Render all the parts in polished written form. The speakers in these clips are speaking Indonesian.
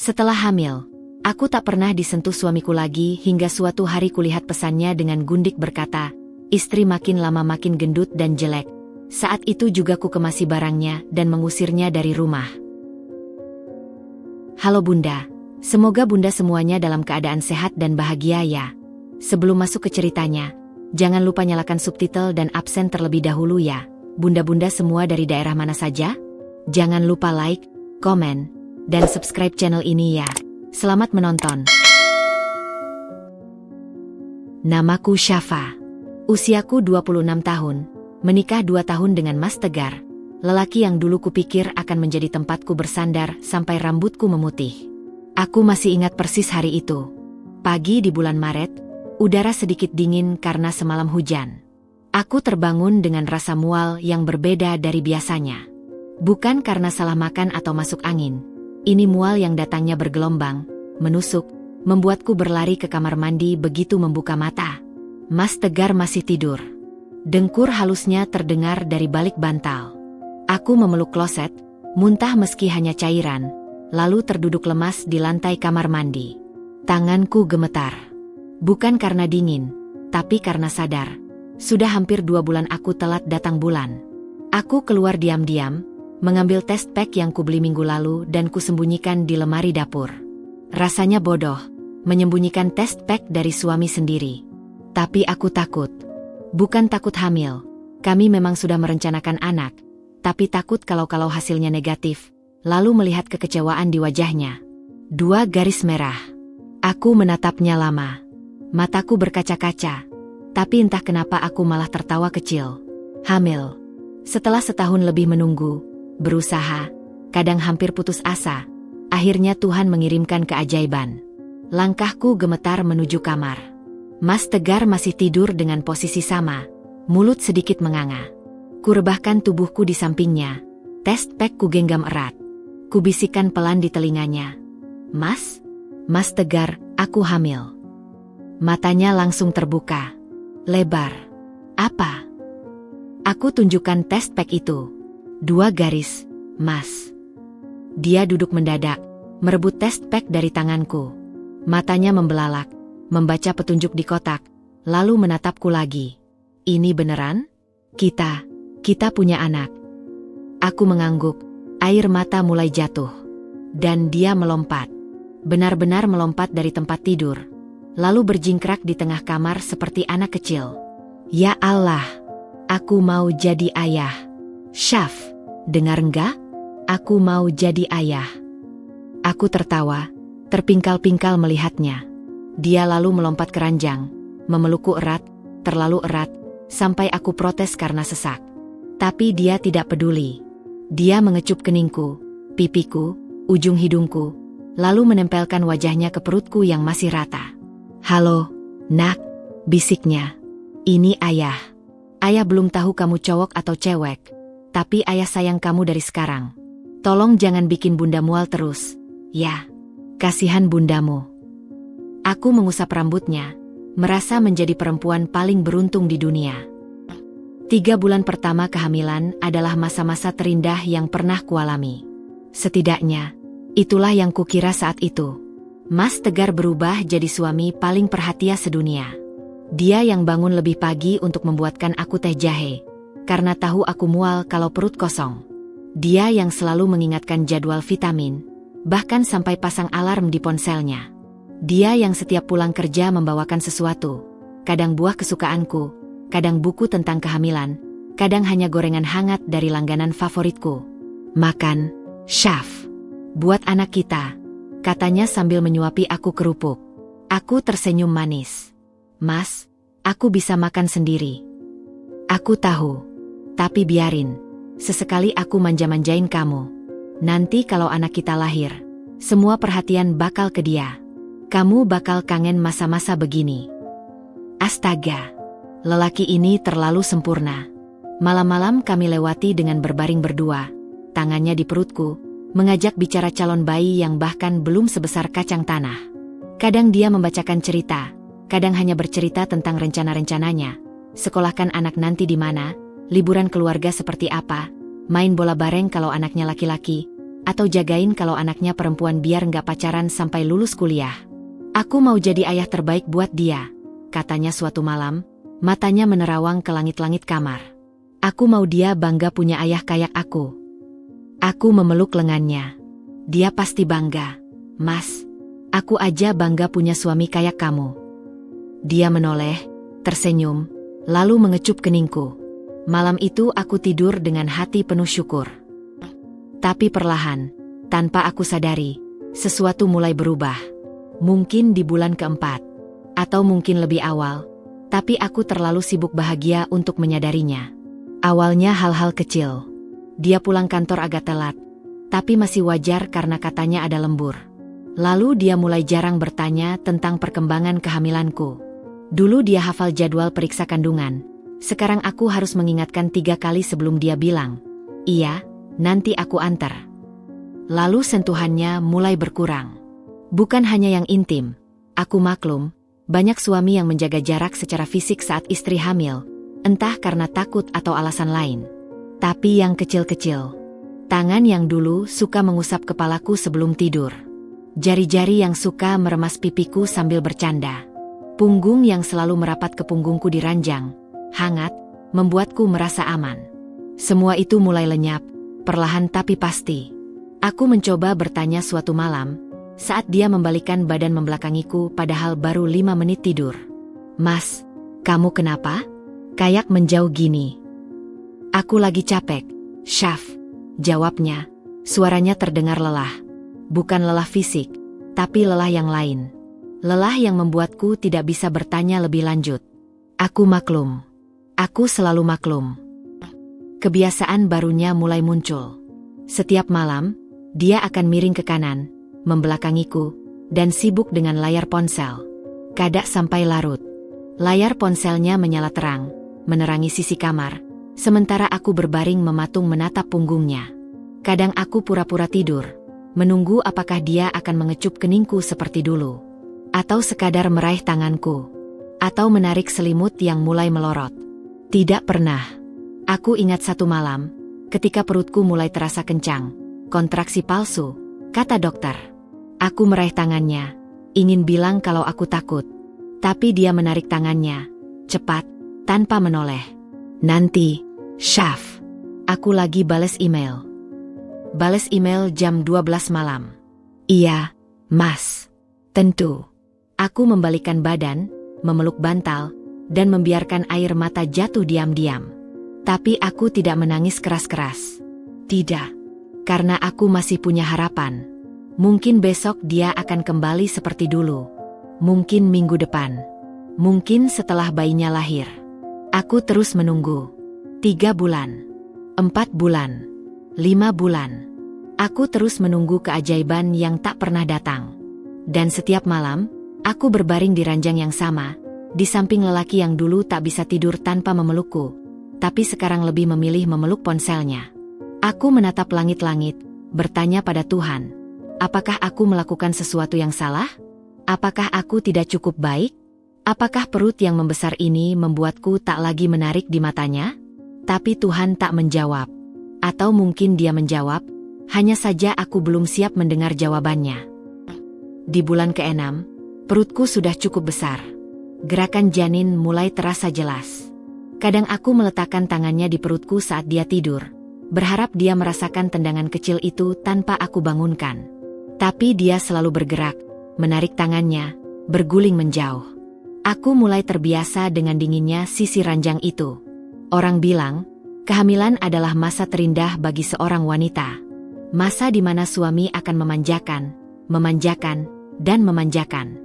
Setelah hamil, aku tak pernah disentuh suamiku lagi hingga suatu hari kulihat pesannya dengan gundik berkata, "Istri makin lama makin gendut dan jelek." Saat itu juga ku kemasi barangnya dan mengusirnya dari rumah. Halo Bunda, semoga Bunda semuanya dalam keadaan sehat dan bahagia ya. Sebelum masuk ke ceritanya, jangan lupa nyalakan subtitle dan absen terlebih dahulu ya. Bunda-bunda semua dari daerah mana saja? Jangan lupa like, komen, dan subscribe channel ini ya. Selamat menonton. Namaku Syafa. Usiaku 26 tahun. Menikah 2 tahun dengan Mas Tegar. Lelaki yang dulu kupikir akan menjadi tempatku bersandar sampai rambutku memutih. Aku masih ingat persis hari itu. Pagi di bulan Maret, udara sedikit dingin karena semalam hujan. Aku terbangun dengan rasa mual yang berbeda dari biasanya. Bukan karena salah makan atau masuk angin. Ini mual yang datangnya bergelombang, menusuk, membuatku berlari ke kamar mandi begitu membuka mata. Mas Tegar masih tidur. Dengkur halusnya terdengar dari balik bantal. Aku memeluk kloset, muntah meski hanya cairan, lalu terduduk lemas di lantai kamar mandi. Tanganku gemetar. Bukan karena dingin, tapi karena sadar. Sudah hampir 2 bulan aku telat datang bulan. Aku keluar diam-diam, mengambil test pack yang kubeli minggu lalu dan kusembunyikan di lemari dapur. Rasanya bodoh, menyembunyikan test pack dari suami sendiri. Tapi aku takut. Bukan takut hamil. Kami memang sudah merencanakan anak. Tapi takut kalau hasilnya negatif. Lalu melihat kekecewaan di wajahnya. 2 garis merah. Aku menatapnya lama. Mataku berkaca-kaca. Tapi entah kenapa aku malah tertawa kecil. Hamil. Setelah setahun lebih menunggu, berusaha, kadang hampir putus asa, akhirnya Tuhan mengirimkan keajaiban. Langkahku gemetar menuju kamar. Mas Tegar masih tidur dengan posisi sama, mulut sedikit menganga. Kurebahkan tubuhku di sampingnya, test pack kugenggam erat. Kubisikkan pelan di telinganya. "Mas? Mas Tegar, aku hamil." Matanya langsung terbuka. Lebar. "Apa?" Aku tunjukkan test pack itu. 2 garis, Mas. Dia duduk mendadak, merebut test pack dari tanganku. Matanya membelalak, membaca petunjuk di kotak, lalu menatapku lagi. "Ini beneran? Kita punya anak." Aku mengangguk, air mata mulai jatuh. Dan dia melompat. Benar-benar melompat dari tempat tidur. Lalu berjingkrak di tengah kamar seperti anak kecil. "Ya Allah, aku mau jadi ayah." "Syaf, dengar enggak? Aku mau jadi ayah." Aku tertawa, terpingkal-pingkal melihatnya. Dia lalu melompat ke ranjang, memelukku erat, terlalu erat, sampai aku protes karena sesak. Tapi dia tidak peduli. Dia mengecup keningku, pipiku, ujung hidungku, lalu menempelkan wajahnya ke perutku yang masih rata. "Halo, nak," bisiknya. "Ini ayah. Ayah belum tahu kamu cowok atau cewek. Tapi ayah sayang kamu dari sekarang. Tolong jangan bikin bunda mual terus. Ya, kasihan bundamu." Aku mengusap rambutnya, merasa menjadi perempuan paling beruntung di dunia. 3 bulan pertama kehamilan adalah masa-masa terindah yang pernah kualami. Setidaknya, itulah yang kukira saat itu. Mas Tegar berubah jadi suami paling perhatian sedunia. Dia yang bangun lebih pagi untuk membuatkan aku teh jahe, karena tahu aku mual kalau perut kosong. Dia yang selalu mengingatkan jadwal vitamin, bahkan sampai pasang alarm di ponselnya. Dia yang setiap pulang kerja membawakan sesuatu, kadang buah kesukaanku, kadang buku tentang kehamilan, kadang hanya gorengan hangat dari langganan favoritku. "Makan, Syaf. Buat anak kita," katanya sambil menyuapi aku kerupuk. Aku tersenyum manis. "Mas, aku bisa makan sendiri." "Aku tahu. Tapi biarin. Sesekali aku manja-manjain kamu. Nanti kalau anak kita lahir, semua perhatian bakal ke dia. Kamu bakal kangen masa-masa begini." Astaga. Lelaki ini terlalu sempurna. Malam-malam kami lewati dengan berbaring berdua, tangannya di perutku, mengajak bicara calon bayi yang bahkan belum sebesar kacang tanah. Kadang dia membacakan cerita, kadang hanya bercerita tentang rencana-rencananya. Sekolahkan anak nanti di mana, liburan keluarga seperti apa, main bola bareng kalau anaknya laki-laki, atau jagain kalau anaknya perempuan biar nggak pacaran sampai lulus kuliah. Aku mau jadi ayah terbaik buat dia, katanya suatu malam, matanya menerawang ke langit-langit kamar. Aku mau dia bangga punya ayah kayak aku. Aku memeluk lengannya. Dia pasti bangga. Mas, aku aja bangga punya suami kayak kamu. Dia menoleh, tersenyum, lalu mengecup keningku. Malam itu aku tidur dengan hati penuh syukur. Tapi perlahan, tanpa aku sadari, sesuatu mulai berubah. Mungkin di bulan keempat, atau mungkin lebih awal, tapi aku terlalu sibuk bahagia untuk menyadarinya. Awalnya hal-hal kecil. Dia pulang kantor agak telat, tapi masih wajar karena katanya ada lembur. Lalu dia mulai jarang bertanya tentang perkembangan kehamilanku. Dulu dia hafal jadwal periksa kandungan. Sekarang aku harus mengingatkan 3 kali sebelum dia bilang, "Iya, nanti aku antar." Lalu sentuhannya mulai berkurang. Bukan hanya yang intim. Aku maklum, banyak suami yang menjaga jarak secara fisik saat istri hamil, entah karena takut atau alasan lain. Tapi yang kecil-kecil. Tangan yang dulu suka mengusap kepalaku sebelum tidur. Jari-jari yang suka meremas pipiku sambil bercanda. Punggung yang selalu merapat ke punggungku di ranjang, hangat, membuatku merasa aman. Semua itu mulai lenyap, perlahan tapi pasti. Aku mencoba bertanya suatu malam, saat dia membalikkan badan membelakangiku padahal baru 5 menit tidur. "Mas, kamu kenapa? Kayak menjauh gini." "Aku lagi capek, Syaf," jawabnya. Suaranya terdengar lelah. Bukan lelah fisik, tapi lelah yang lain. Lelah yang membuatku tidak bisa bertanya lebih lanjut. Aku maklum. Aku selalu maklum. Kebiasaan barunya mulai muncul. Setiap malam, dia akan miring ke kanan, membelakangiku, dan sibuk dengan layar ponsel. Kadang sampai larut. Layar ponselnya menyala terang, menerangi sisi kamar, sementara aku berbaring mematung menatap punggungnya. Kadang aku pura-pura tidur, menunggu apakah dia akan mengecup keningku seperti dulu. Atau sekadar meraih tanganku. Atau menarik selimut yang mulai melorot. Tidak pernah. Aku ingat satu malam, ketika perutku mulai terasa kencang. Kontraksi palsu, kata dokter. Aku meraih tangannya, ingin bilang kalau aku takut. Tapi dia menarik tangannya, cepat, tanpa menoleh. "Nanti, Syaf." Aku lagi bales email. Bales email jam 12 malam. "Iya, Mas." "Tentu." Aku membalikkan badan, memeluk bantal, dan membiarkan air mata jatuh diam-diam. Tapi aku tidak menangis keras-keras. Tidak. Karena aku masih punya harapan. Mungkin besok dia akan kembali seperti dulu. Mungkin minggu depan. Mungkin setelah bayinya lahir. Aku terus menunggu. 3 bulan. 4 bulan. 5 bulan. Aku terus menunggu keajaiban yang tak pernah datang. Dan setiap malam, aku berbaring di ranjang yang sama, di samping lelaki yang dulu tak bisa tidur tanpa memelukku, tapi sekarang lebih memilih memeluk ponselnya. Aku menatap langit-langit, bertanya pada Tuhan, apakah aku melakukan sesuatu yang salah? Apakah aku tidak cukup baik? Apakah perut yang membesar ini membuatku tak lagi menarik di matanya? Tapi Tuhan tak menjawab. Atau mungkin dia menjawab, hanya saja aku belum siap mendengar jawabannya. Di bulan ke-6, perutku sudah cukup besar. Gerakan janin mulai terasa jelas. Kadang aku meletakkan tangannya di perutku saat dia tidur, berharap dia merasakan tendangan kecil itu tanpa aku bangunkan. Tapi dia selalu bergerak, menarik tangannya, berguling menjauh. Aku mulai terbiasa dengan dinginnya sisi ranjang itu. Orang bilang, kehamilan adalah masa terindah bagi seorang wanita. Masa di mana suami akan memanjakan, dan memanjakan.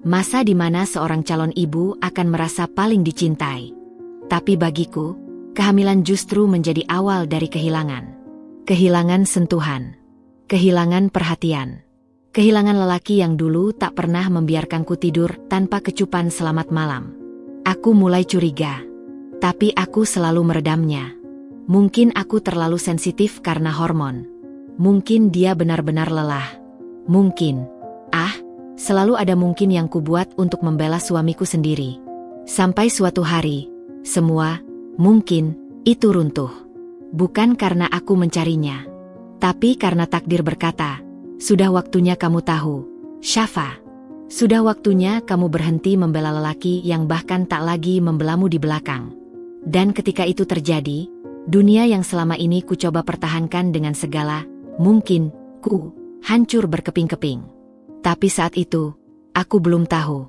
Masa di mana seorang calon ibu akan merasa paling dicintai. Tapi bagiku, kehamilan justru menjadi awal dari kehilangan. Kehilangan sentuhan. Kehilangan perhatian. Kehilangan lelaki yang dulu tak pernah membiarkanku tidur tanpa kecupan selamat malam. Aku mulai curiga. Tapi aku selalu meredamnya. Mungkin aku terlalu sensitif karena hormon. Mungkin dia benar-benar lelah. Mungkin. Selalu ada mungkin yang kubuat untuk membela suamiku sendiri. Sampai suatu hari, semua, mungkin, itu runtuh. Bukan karena aku mencarinya. Tapi karena takdir berkata, sudah waktunya kamu tahu, Syafa. Sudah waktunya kamu berhenti membela lelaki yang bahkan tak lagi membelamu di belakang. Dan ketika itu terjadi, dunia yang selama ini ku coba pertahankan dengan segala, mungkin, ku hancur berkeping-keping. Tapi saat itu, aku belum tahu.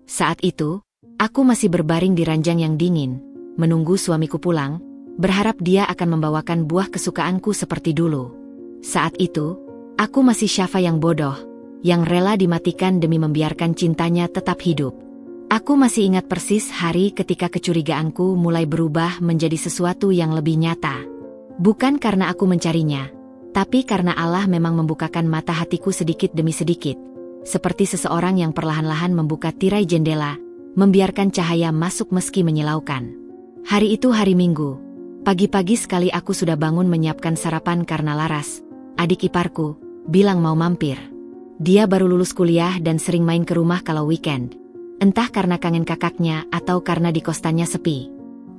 Saat itu, aku masih berbaring di ranjang yang dingin, menunggu suamiku pulang, berharap dia akan membawakan buah kesukaanku seperti dulu. Saat itu, aku masih Syafa yang bodoh, yang rela dimatikan demi membiarkan cintanya tetap hidup. Aku masih ingat persis hari ketika kecurigaanku mulai berubah menjadi sesuatu yang lebih nyata. Bukan karena aku mencarinya, tapi karena Allah memang membukakan mata hatiku sedikit demi sedikit. Seperti seseorang yang perlahan-lahan membuka tirai jendela, membiarkan cahaya masuk meski menyilaukan. Hari itu hari Minggu. Pagi-pagi sekali aku sudah bangun menyiapkan sarapan karena Laras, adik iparku, bilang mau mampir. Dia baru lulus kuliah dan sering main ke rumah kalau weekend. Entah karena kangen kakaknya atau karena di kostannya sepi.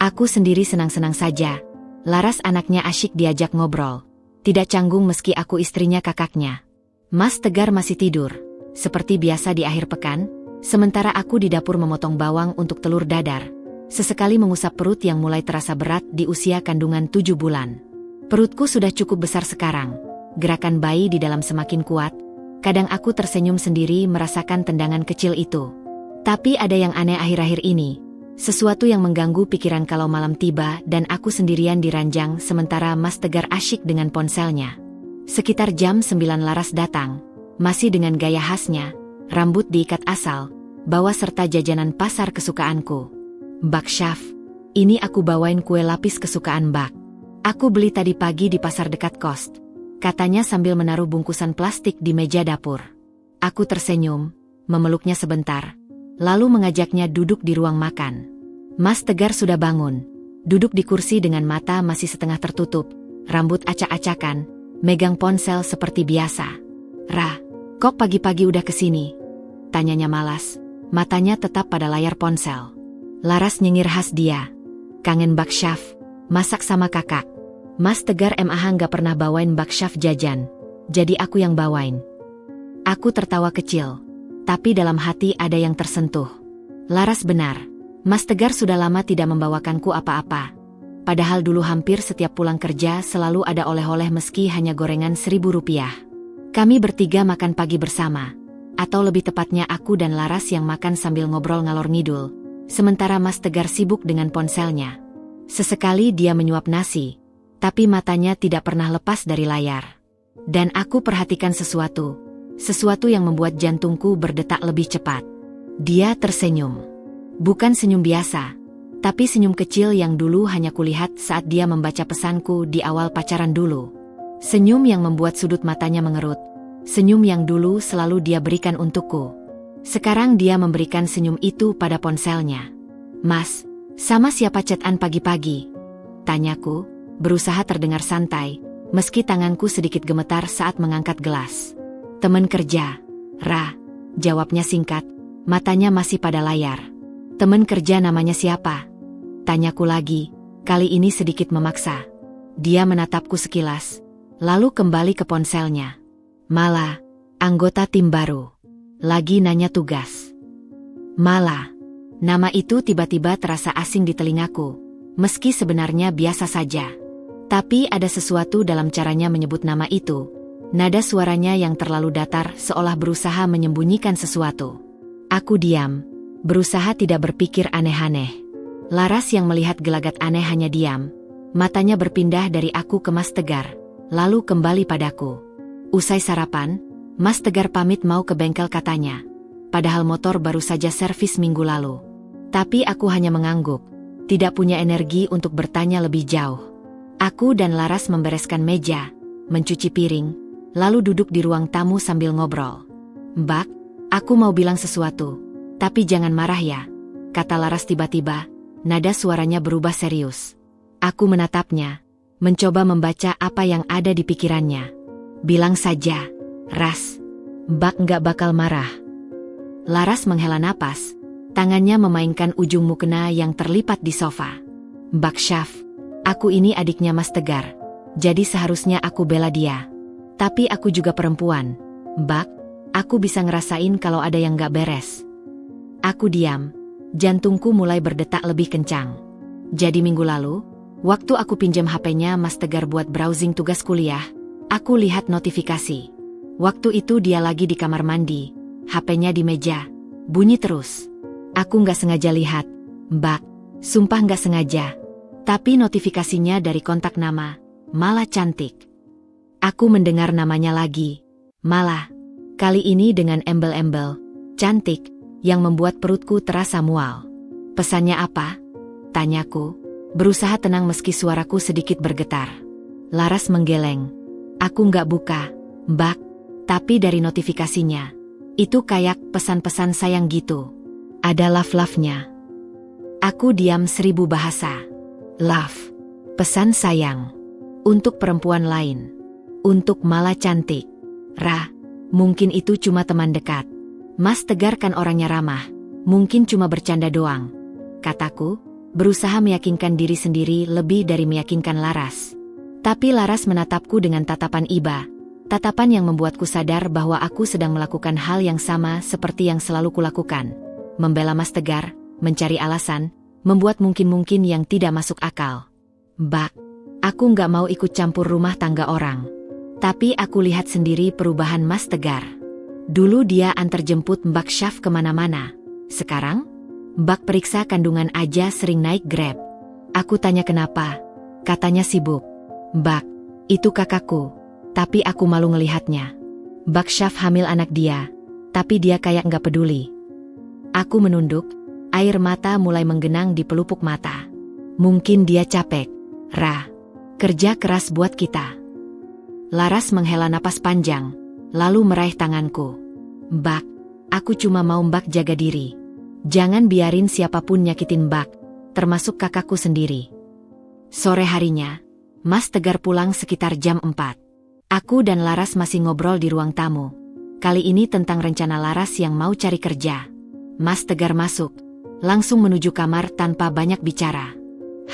Aku sendiri senang-senang saja. Laras anaknya asyik diajak ngobrol. Tidak canggung meski aku istrinya kakaknya. Mas Tegar masih tidur, seperti biasa di akhir pekan, sementara aku di dapur memotong bawang untuk telur dadar. Sesekali mengusap perut yang mulai terasa berat di usia kandungan 7 bulan. Perutku sudah cukup besar sekarang. Gerakan bayi di dalam semakin kuat. Kadang aku tersenyum sendiri merasakan tendangan kecil itu. Tapi ada yang aneh akhir-akhir ini. Sesuatu yang mengganggu pikiran kalau malam tiba dan aku sendirian di ranjang sementara Mas Tegar asyik dengan ponselnya. Sekitar jam 9 Laras datang. Masih dengan gaya khasnya, rambut diikat asal, bawa serta jajanan pasar kesukaanku. Bak Syaf, ini aku bawain kue lapis kesukaan Bak. Aku beli tadi pagi di pasar dekat kos, katanya sambil menaruh bungkusan plastik di meja dapur. Aku tersenyum, memeluknya sebentar, lalu mengajaknya duduk di ruang makan. Mas Tegar sudah bangun, duduk di kursi dengan mata masih setengah tertutup, rambut acak-acakan, megang ponsel seperti biasa. Ra, kok pagi-pagi udah kesini? Tanyanya malas, matanya tetap pada layar ponsel. Laras nyengir khas dia. Kangen Bak Syaf, masak sama kakak. Mas Tegar MAH nggak pernah bawain Bak Syaf jajan, jadi aku yang bawain. Aku tertawa kecil, tapi dalam hati ada yang tersentuh. Laras benar, Mas Tegar sudah lama tidak membawakanku apa-apa. Padahal dulu hampir setiap pulang kerja selalu ada oleh-oleh meski hanya gorengan Rp1.000. Kami bertiga makan pagi bersama, atau lebih tepatnya aku dan Laras yang makan sambil ngobrol ngalor ngidul. Sementara Mas Tegar sibuk dengan ponselnya. Sesekali dia menyuap nasi, tapi matanya tidak pernah lepas dari layar. Dan aku perhatikan sesuatu yang membuat jantungku berdetak lebih cepat. Dia tersenyum. Bukan senyum biasa, tapi senyum kecil yang dulu hanya kulihat saat dia membaca pesanku di awal pacaran dulu. Senyum yang membuat sudut matanya mengerut. Senyum yang dulu selalu dia berikan untukku. Sekarang dia memberikan senyum itu pada ponselnya. Mas, sama siapa chatan pagi-pagi? Tanyaku, berusaha terdengar santai, meski tanganku sedikit gemetar saat mengangkat gelas. Temen kerja, Ra, jawabnya singkat, matanya masih pada layar. Temen kerja namanya siapa? Tanyaku lagi, kali ini sedikit memaksa. Dia menatapku sekilas, lalu kembali ke ponselnya. Malah, anggota tim baru. Lagi nanya tugas. Malah, nama itu tiba-tiba terasa asing di telingaku, meski sebenarnya biasa saja. Tapi ada sesuatu dalam caranya menyebut nama itu. Nada suaranya yang terlalu datar seolah berusaha menyembunyikan sesuatu. Aku diam, berusaha tidak berpikir aneh-aneh. Laras yang melihat gelagat aneh hanya diam. Matanya berpindah dari aku ke Mas Tegar, lalu kembali padaku. Usai sarapan, Mas Tegar pamit mau ke bengkel katanya. Padahal motor baru saja servis minggu lalu. Tapi aku hanya mengangguk, tidak punya energi untuk bertanya lebih jauh. Aku dan Laras membereskan meja, mencuci piring, lalu duduk di ruang tamu sambil ngobrol. Mbak, aku mau bilang sesuatu, tapi jangan marah ya, kata Laras tiba-tiba, nada suaranya berubah serius. Aku menatapnya, mencoba membaca apa yang ada di pikirannya. Bilang saja, Ras, Mbak nggak bakal marah. Laras menghela napas, tangannya memainkan ujung mukena yang terlipat di sofa. Bak Syaf, aku ini adiknya Mas Tegar, jadi seharusnya aku bela dia. Tapi aku juga perempuan. Mbak, aku bisa ngerasain kalau ada yang gak beres. Aku diam. Jantungku mulai berdetak lebih kencang. Jadi minggu lalu, waktu aku pinjam HP-nya Mas Tegar buat browsing tugas kuliah, aku lihat notifikasi. Waktu itu dia lagi di kamar mandi, HP-nya di meja, bunyi terus. Aku gak sengaja lihat, Mbak, sumpah gak sengaja. Tapi notifikasinya dari kontak nama, Mala Cantik. Aku mendengar namanya lagi, Mala. Kali ini dengan embel-embel, cantik, yang membuat perutku terasa mual. Pesannya apa? Tanyaku, berusaha tenang meski suaraku sedikit bergetar. Laras menggeleng. Aku nggak buka, Mbak, tapi dari notifikasinya, itu kayak pesan-pesan sayang gitu. Ada love-love-nya. Aku diam 1000 bahasa. Love, pesan sayang. Untuk perempuan lain. Untuk Mala Cantik. Ra, mungkin itu cuma teman dekat. Mas Tegar kan orangnya ramah, mungkin cuma bercanda doang. Kataku, berusaha meyakinkan diri sendiri lebih dari meyakinkan Laras. Tapi Laras menatapku dengan tatapan iba, tatapan yang membuatku sadar bahwa aku sedang melakukan hal yang sama seperti yang selalu kulakukan. Membela Mas Tegar, mencari alasan, membuat mungkin-mungkin yang tidak masuk akal. Mbak, aku nggak mau ikut campur rumah tangga orang. Tapi aku lihat sendiri perubahan Mas Tegar. Dulu dia antar jemput Mbak Syaf kemana-mana. Sekarang, Mbak periksa kandungan aja sering naik Grab. Aku tanya kenapa. Katanya sibuk. Mbak, itu kakakku. Tapi aku malu ngelihatnya. Mbak Syaf hamil anak dia. Tapi dia kayak nggak peduli. Aku menunduk. Air mata mulai menggenang di pelupuk mata. Mungkin dia capek. Ra, kerja keras buat kita. Laras menghela napas panjang. Lalu meraih tanganku. Mbak, aku cuma mau Mbak jaga diri. Jangan biarin siapapun nyakitin Mbak, termasuk kakakku sendiri. Sore harinya, Mas Tegar pulang sekitar jam 4. Aku dan Laras masih ngobrol di ruang tamu. Kali ini tentang rencana Laras yang mau cari kerja. Mas Tegar masuk, langsung menuju kamar tanpa banyak bicara.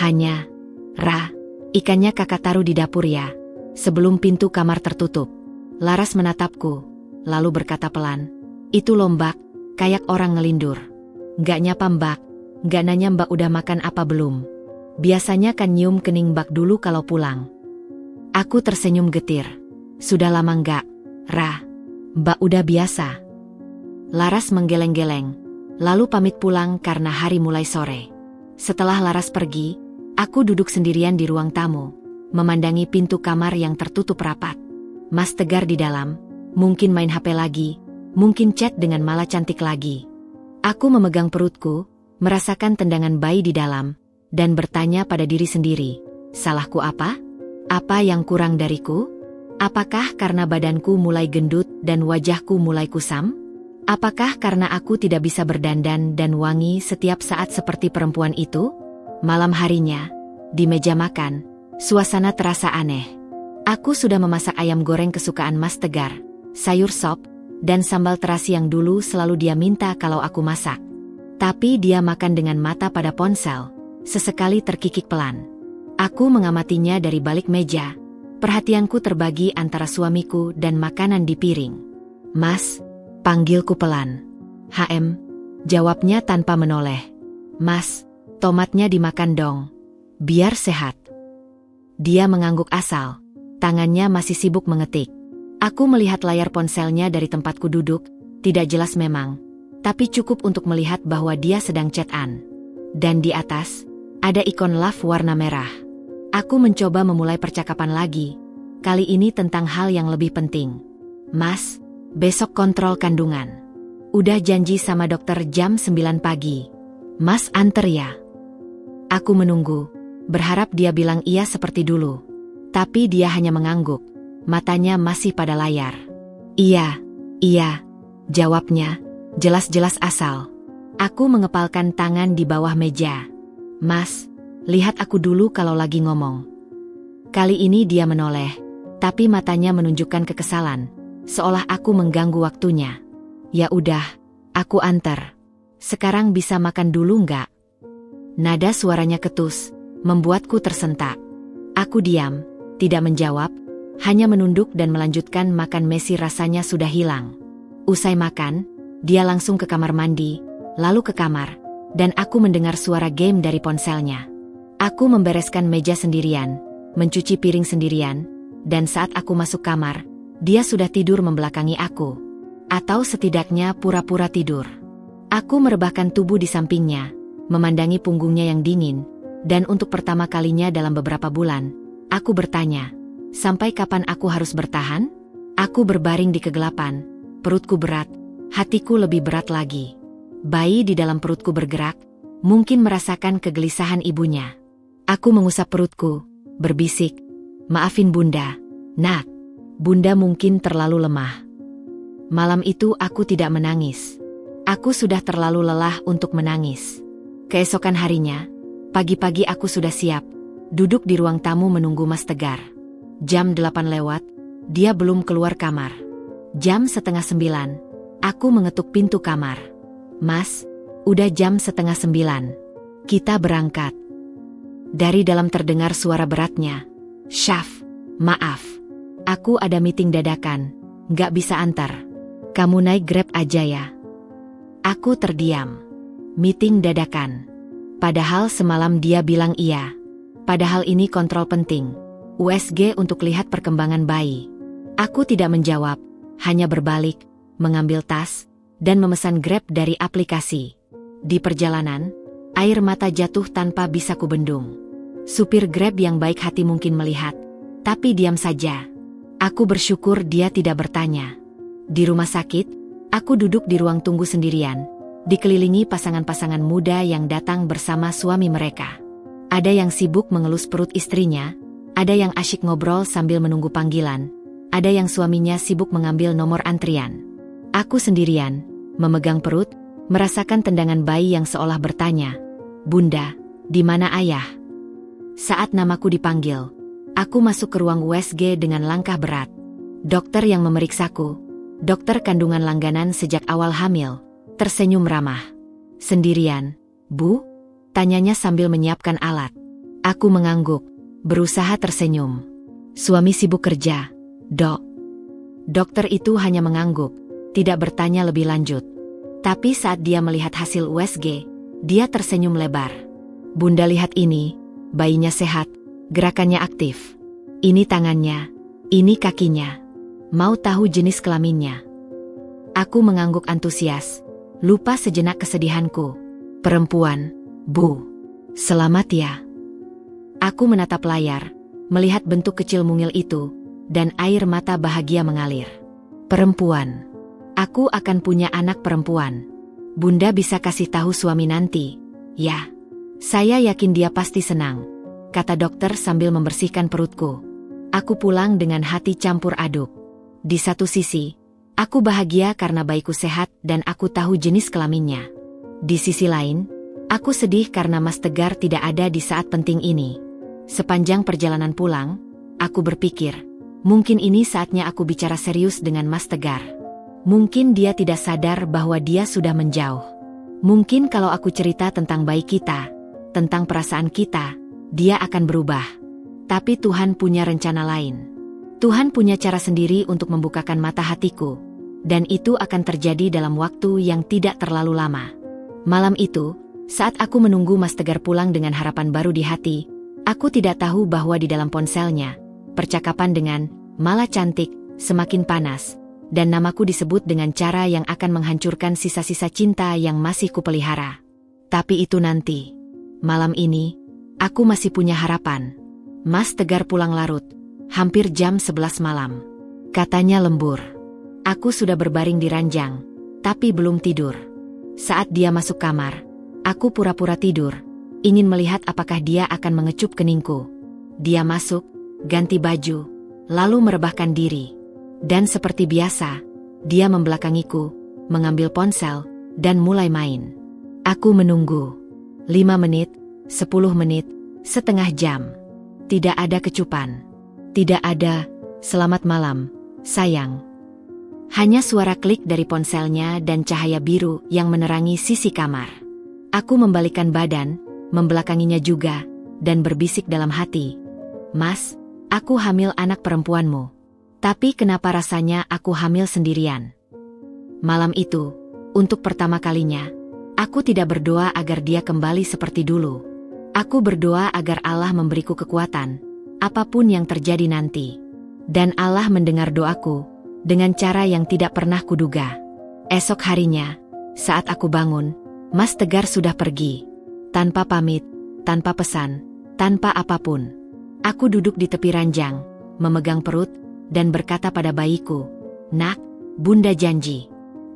Hanya, Ra, ikannya kakak taruh di dapur ya, sebelum pintu kamar tertutup. Laras menatapku, lalu berkata pelan, itu loh Mbak, kayak orang ngelindur. Nggak nyapa Mbak, nggak nanya Mbak udah makan apa belum. Biasanya kan nyium kening Mbak dulu kalau pulang. Aku tersenyum getir. Sudah lama nggak, Ra. Mbak udah biasa. Laras menggeleng-geleng, lalu pamit pulang karena hari mulai sore. Setelah Laras pergi, aku duduk sendirian di ruang tamu, memandangi pintu kamar yang tertutup rapat. Mas Tegar di dalam, mungkin main HP lagi, mungkin chat dengan Mala Cantik lagi. Aku memegang perutku, merasakan tendangan bayi di dalam, dan bertanya pada diri sendiri, salahku apa? Apa yang kurang dariku? Apakah karena badanku mulai gendut dan wajahku mulai kusam? Apakah karena aku tidak bisa berdandan dan wangi setiap saat seperti perempuan itu? Malam harinya, di meja makan, suasana terasa aneh. Aku sudah memasak ayam goreng kesukaan Mas Tegar, sayur sop, dan sambal terasi yang dulu selalu dia minta kalau aku masak. Tapi dia makan dengan mata pada ponsel, sesekali terkikik pelan. Aku mengamatinya dari balik meja. Perhatianku terbagi antara suamiku dan makanan di piring. Mas, panggilku pelan. HM, jawabnya tanpa menoleh. Mas, tomatnya dimakan dong. Biar sehat. Dia mengangguk asal. Tangannya masih sibuk mengetik. Aku melihat layar ponselnya dari tempatku duduk, tidak jelas memang, tapi cukup untuk melihat bahwa dia sedang chat-an. Dan di atas, ada ikon love warna merah. Aku mencoba memulai percakapan lagi, kali ini tentang hal yang lebih penting. Mas, besok kontrol kandungan. Udah janji sama dokter jam 9 pagi. Mas anter ya? Aku menunggu, berharap dia bilang iya seperti dulu. Tapi dia hanya mengangguk, matanya masih pada layar. Iya, jawabnya, jelas-jelas asal. Aku mengepalkan tangan di bawah meja. Mas, lihat aku dulu kalau lagi ngomong. Kali ini dia menoleh, tapi matanya menunjukkan kekesalan, seolah aku mengganggu waktunya. Ya udah, aku antar. Sekarang bisa makan dulu nggak? Nada suaranya ketus, membuatku tersentak. Aku diam, tidak menjawab, hanya menunduk dan melanjutkan makan. Messi rasanya sudah hilang. Usai makan, dia langsung ke kamar mandi, lalu ke kamar, dan aku mendengar suara game dari ponselnya. Aku membereskan meja sendirian, mencuci piring sendirian, dan saat aku masuk kamar, dia sudah tidur membelakangi aku. Atau setidaknya pura-pura tidur. Aku merebahkan tubuh di sampingnya, memandangi punggungnya yang dingin, dan untuk pertama kalinya dalam beberapa bulan, aku bertanya, sampai kapan aku harus bertahan? Aku berbaring di kegelapan, perutku berat, hatiku lebih berat lagi. Bayi di dalam perutku bergerak, mungkin merasakan kegelisahan ibunya. Aku mengusap perutku, berbisik, "Maafin Bunda, Nak. Bunda mungkin terlalu lemah." Malam itu aku tidak menangis. Aku sudah terlalu lelah untuk menangis. Keesokan harinya, pagi-pagi aku sudah siap, duduk di ruang tamu menunggu Mas Tegar. Jam 8 lewat, dia belum keluar kamar. Jam setengah 9, aku mengetuk pintu kamar. "Mas, udah jam setengah 9. Kita berangkat." Dari dalam terdengar suara beratnya. "Syaf, maaf. Aku ada meeting dadakan, gak bisa antar. Kamu naik Grab aja ya." Aku terdiam. Meeting dadakan. Padahal semalam dia bilang iya. Padahal ini kontrol penting. USG untuk lihat perkembangan bayi. Aku tidak menjawab, hanya berbalik, mengambil tas, dan memesan Grab dari aplikasi. Di perjalanan, air mata jatuh tanpa bisa kubendung. Supir Grab yang baik hati mungkin melihat, tapi diam saja. Aku bersyukur dia tidak bertanya. Di rumah sakit, aku duduk di ruang tunggu sendirian, dikelilingi pasangan-pasangan muda yang datang bersama suami mereka. Ada yang sibuk mengelus perut istrinya, ada yang asyik ngobrol sambil menunggu panggilan, ada yang suaminya sibuk mengambil nomor antrian. Aku sendirian, memegang perut, merasakan tendangan bayi yang seolah bertanya, "Bunda, di mana ayah?" Saat namaku dipanggil, aku masuk ke ruang USG dengan langkah berat. Dokter yang memeriksaku, dokter kandungan langganan sejak awal hamil, tersenyum ramah. "Sendirian, Bu?" tanyanya sambil menyiapkan alat. Aku mengangguk, berusaha tersenyum. "Suami sibuk kerja, Dok." Dokter itu hanya mengangguk, tidak bertanya lebih lanjut. Tapi saat dia melihat hasil USG, dia tersenyum lebar. "Bunda lihat ini, bayinya sehat, gerakannya aktif. Ini tangannya, ini kakinya. Mau tahu jenis kelaminnya?" Aku mengangguk antusias, lupa sejenak kesedihanku. "Perempuan, Bu. Selamat ya." Aku menatap layar, melihat bentuk kecil mungil itu, dan air mata bahagia mengalir. "Perempuan. Aku akan punya anak perempuan. Bunda bisa kasih tahu suami nanti, ya?" "Saya yakin dia pasti senang," kata dokter sambil membersihkan perutku. Aku pulang dengan hati campur aduk. Di satu sisi, aku bahagia karena bayiku sehat dan aku tahu jenis kelaminnya. Di sisi lain, aku sedih karena Mas Tegar tidak ada di saat penting ini. Sepanjang perjalanan pulang, aku berpikir, mungkin ini saatnya aku bicara serius dengan Mas Tegar. Mungkin dia tidak sadar bahwa dia sudah menjauh. Mungkin kalau aku cerita tentang bayi kita, tentang perasaan kita, dia akan berubah. Tapi Tuhan punya rencana lain. Tuhan punya cara sendiri untuk membukakan mata hatiku. Dan itu akan terjadi dalam waktu yang tidak terlalu lama. Malam itu, saat aku menunggu Mas Tegar pulang dengan harapan baru di hati, aku tidak tahu bahwa di dalam ponselnya, percakapan dengan "Mala cantik" semakin panas, dan namaku disebut dengan cara yang akan menghancurkan sisa-sisa cinta yang masih kupelihara. Tapi itu nanti. Malam ini, aku masih punya harapan. Mas Tegar pulang larut, hampir jam 11 malam. Katanya lembur. Aku sudah berbaring di ranjang, tapi belum tidur. Saat dia masuk kamar, aku pura-pura tidur, ingin melihat apakah dia akan mengecup keningku. Dia masuk, ganti baju, lalu merebahkan diri. Dan seperti biasa, dia membelakangiku, mengambil ponsel, dan mulai main. Aku menunggu. 5 menit, 10 menit, setengah jam. Tidak ada kecupan. Tidak ada, "Selamat malam, sayang." Hanya suara klik dari ponselnya dan cahaya biru yang menerangi sisi kamar. Aku membalikkan badan, membelakanginya juga, dan berbisik dalam hati, "Mas, Aku hamil anak perempuanmu. Tapi kenapa rasanya aku hamil sendirian? Malam itu, untuk pertama kalinya, aku tidak berdoa agar dia kembali seperti dulu. Aku berdoa agar Allah memberiku kekuatan, apapun yang terjadi nanti. Dan Allah mendengar doaku, dengan cara yang tidak pernah kuduga. Esok harinya, saat aku bangun, Mas Tegar sudah pergi. Tanpa pamit, tanpa pesan, tanpa apapun. Aku duduk di tepi ranjang, memegang perut, dan berkata pada bayiku, "Nak, Bunda janji.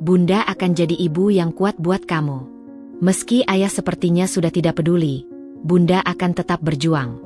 Bunda akan jadi ibu yang kuat buat kamu. Meski ayah sepertinya sudah tidak peduli, Bunda akan tetap berjuang."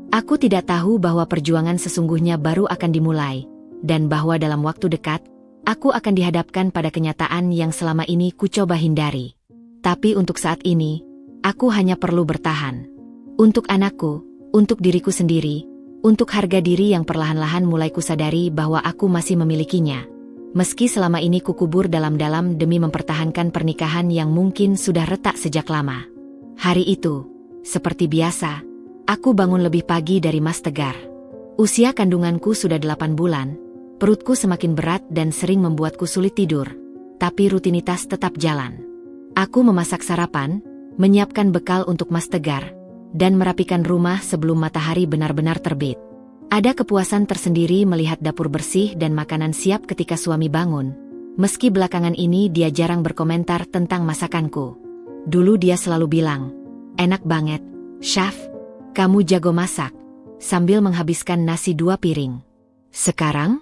Aku tidak tahu bahwa perjuangan sesungguhnya baru akan dimulai, dan bahwa dalam waktu dekat, aku akan dihadapkan pada kenyataan yang selama ini ku coba hindari. Tapi untuk saat ini, aku hanya perlu bertahan. Untuk anakku, untuk diriku sendiri, untuk harga diri yang perlahan-lahan mulai kusadari bahwa aku masih memilikinya. Meski selama ini kukubur dalam-dalam demi mempertahankan pernikahan yang mungkin sudah retak sejak lama. Hari itu, seperti biasa, aku bangun lebih pagi dari Mas Tegar. Usia kandunganku sudah 8 bulan, perutku semakin berat dan sering membuatku sulit tidur, tapi rutinitas tetap jalan. Aku memasak sarapan, menyiapkan bekal untuk Mas Tegar, dan merapikan rumah sebelum matahari benar-benar terbit. Ada kepuasan tersendiri melihat dapur bersih dan makanan siap ketika suami bangun, meski belakangan ini dia jarang berkomentar tentang masakanku. Dulu dia selalu bilang, "Enak banget, Chef, kamu jago masak," sambil menghabiskan nasi 2 piring. Sekarang,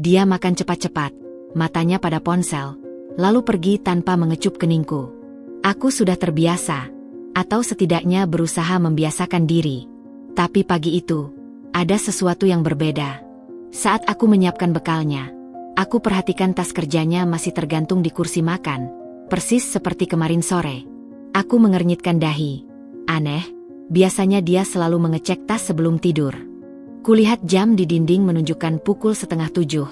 dia makan cepat-cepat, matanya pada ponsel, lalu pergi tanpa mengecup keningku. Aku sudah terbiasa, atau setidaknya berusaha membiasakan diri. Tapi pagi itu, ada sesuatu yang berbeda. Saat aku menyiapkan bekalnya, aku perhatikan tas kerjanya masih tergantung di kursi makan, persis seperti kemarin sore. Aku mengernyitkan dahi. Aneh, biasanya dia selalu mengecek tas sebelum tidur. Kulihat jam di dinding menunjukkan pukul 6:30.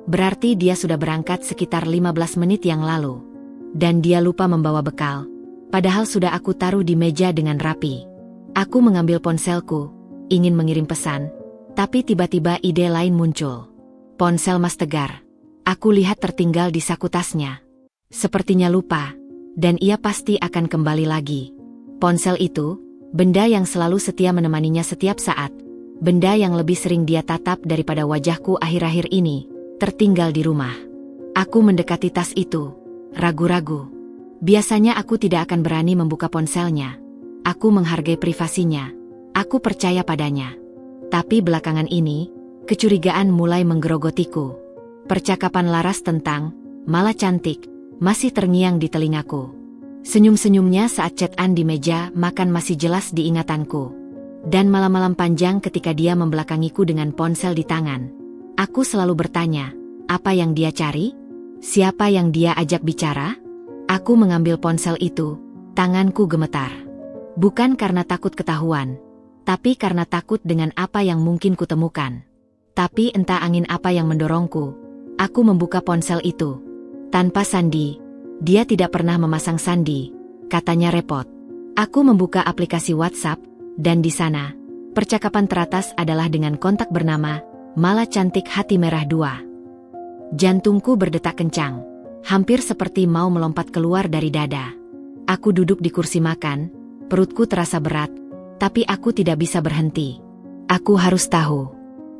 Berarti dia sudah berangkat sekitar 15 menit yang lalu. Dan dia lupa membawa bekal. Padahal sudah aku taruh di meja dengan rapi. Aku mengambil ponselku, ingin mengirim pesan, tapi tiba-tiba ide lain muncul. Ponsel Mas Tegar. Aku lihat tertinggal di saku tasnya. Sepertinya lupa, dan ia pasti akan kembali lagi. Ponsel itu, benda yang selalu setia menemaninya setiap saat, benda yang lebih sering dia tatap daripada wajahku akhir-akhir ini, tertinggal di rumah. Aku mendekati tas itu, ragu-ragu. Biasanya aku tidak akan berani membuka ponselnya. Aku menghargai privasinya. Aku percaya padanya. Tapi belakangan ini, kecurigaan mulai menggerogotiku. Percakapan Laras tentang "malah cantik" masih terngiang di telingaku. Senyum-senyumnya saat chat-an di meja makan masih jelas di ingatanku. Dan malam-malam panjang ketika dia membelakangiku dengan ponsel di tangan. Aku selalu bertanya, apa yang dia cari? Siapa yang dia ajak bicara? Aku mengambil ponsel itu, tanganku gemetar. Bukan karena takut ketahuan, tapi karena takut dengan apa yang mungkin kutemukan. Tapi entah angin apa yang mendorongku, aku membuka ponsel itu. Tanpa sandi, dia tidak pernah memasang sandi, katanya repot. Aku membuka aplikasi WhatsApp, dan di sana, percakapan teratas adalah dengan kontak bernama, "Malah Cantik Hati Merah 2. Jantungku berdetak kencang. Hampir seperti mau melompat keluar dari dada. Aku duduk di kursi makan, perutku terasa berat, tapi aku tidak bisa berhenti. Aku harus tahu.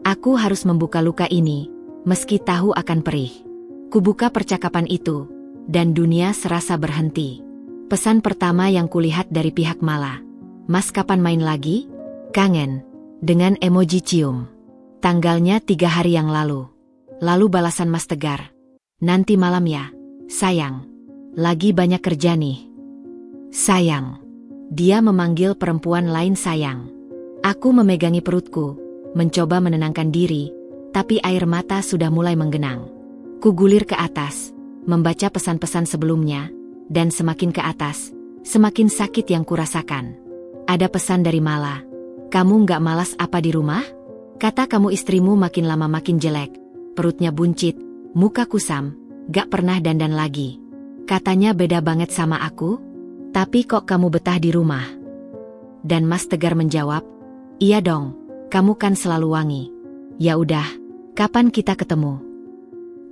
Aku harus membuka luka ini, meski tahu akan perih. Kubuka percakapan itu, dan dunia serasa berhenti. Pesan pertama yang kulihat dari pihak Mala. "Mas kapan main lagi? Kangen." Dengan emoji cium. Tanggalnya 3 hari yang lalu. Lalu balasan Mas Tegar. "Nanti malam ya, sayang. Lagi banyak kerja nih." Sayang. Dia memanggil perempuan lain sayang. Aku memegangi perutku, mencoba menenangkan diri, tapi air mata sudah mulai menggenang. Kugulir ke atas, membaca pesan-pesan sebelumnya, dan semakin ke atas, semakin sakit yang kurasakan. Ada pesan dari Mala. "Kamu nggak malas apa di rumah? Kata kamu istrimu makin lama makin jelek. Perutnya buncit, muka kusam, gak pernah dandan lagi. Katanya beda banget sama aku, tapi kok kamu betah di rumah?" Dan Mas Tegar menjawab, "Iya dong, kamu kan selalu wangi. Ya udah, kapan kita ketemu?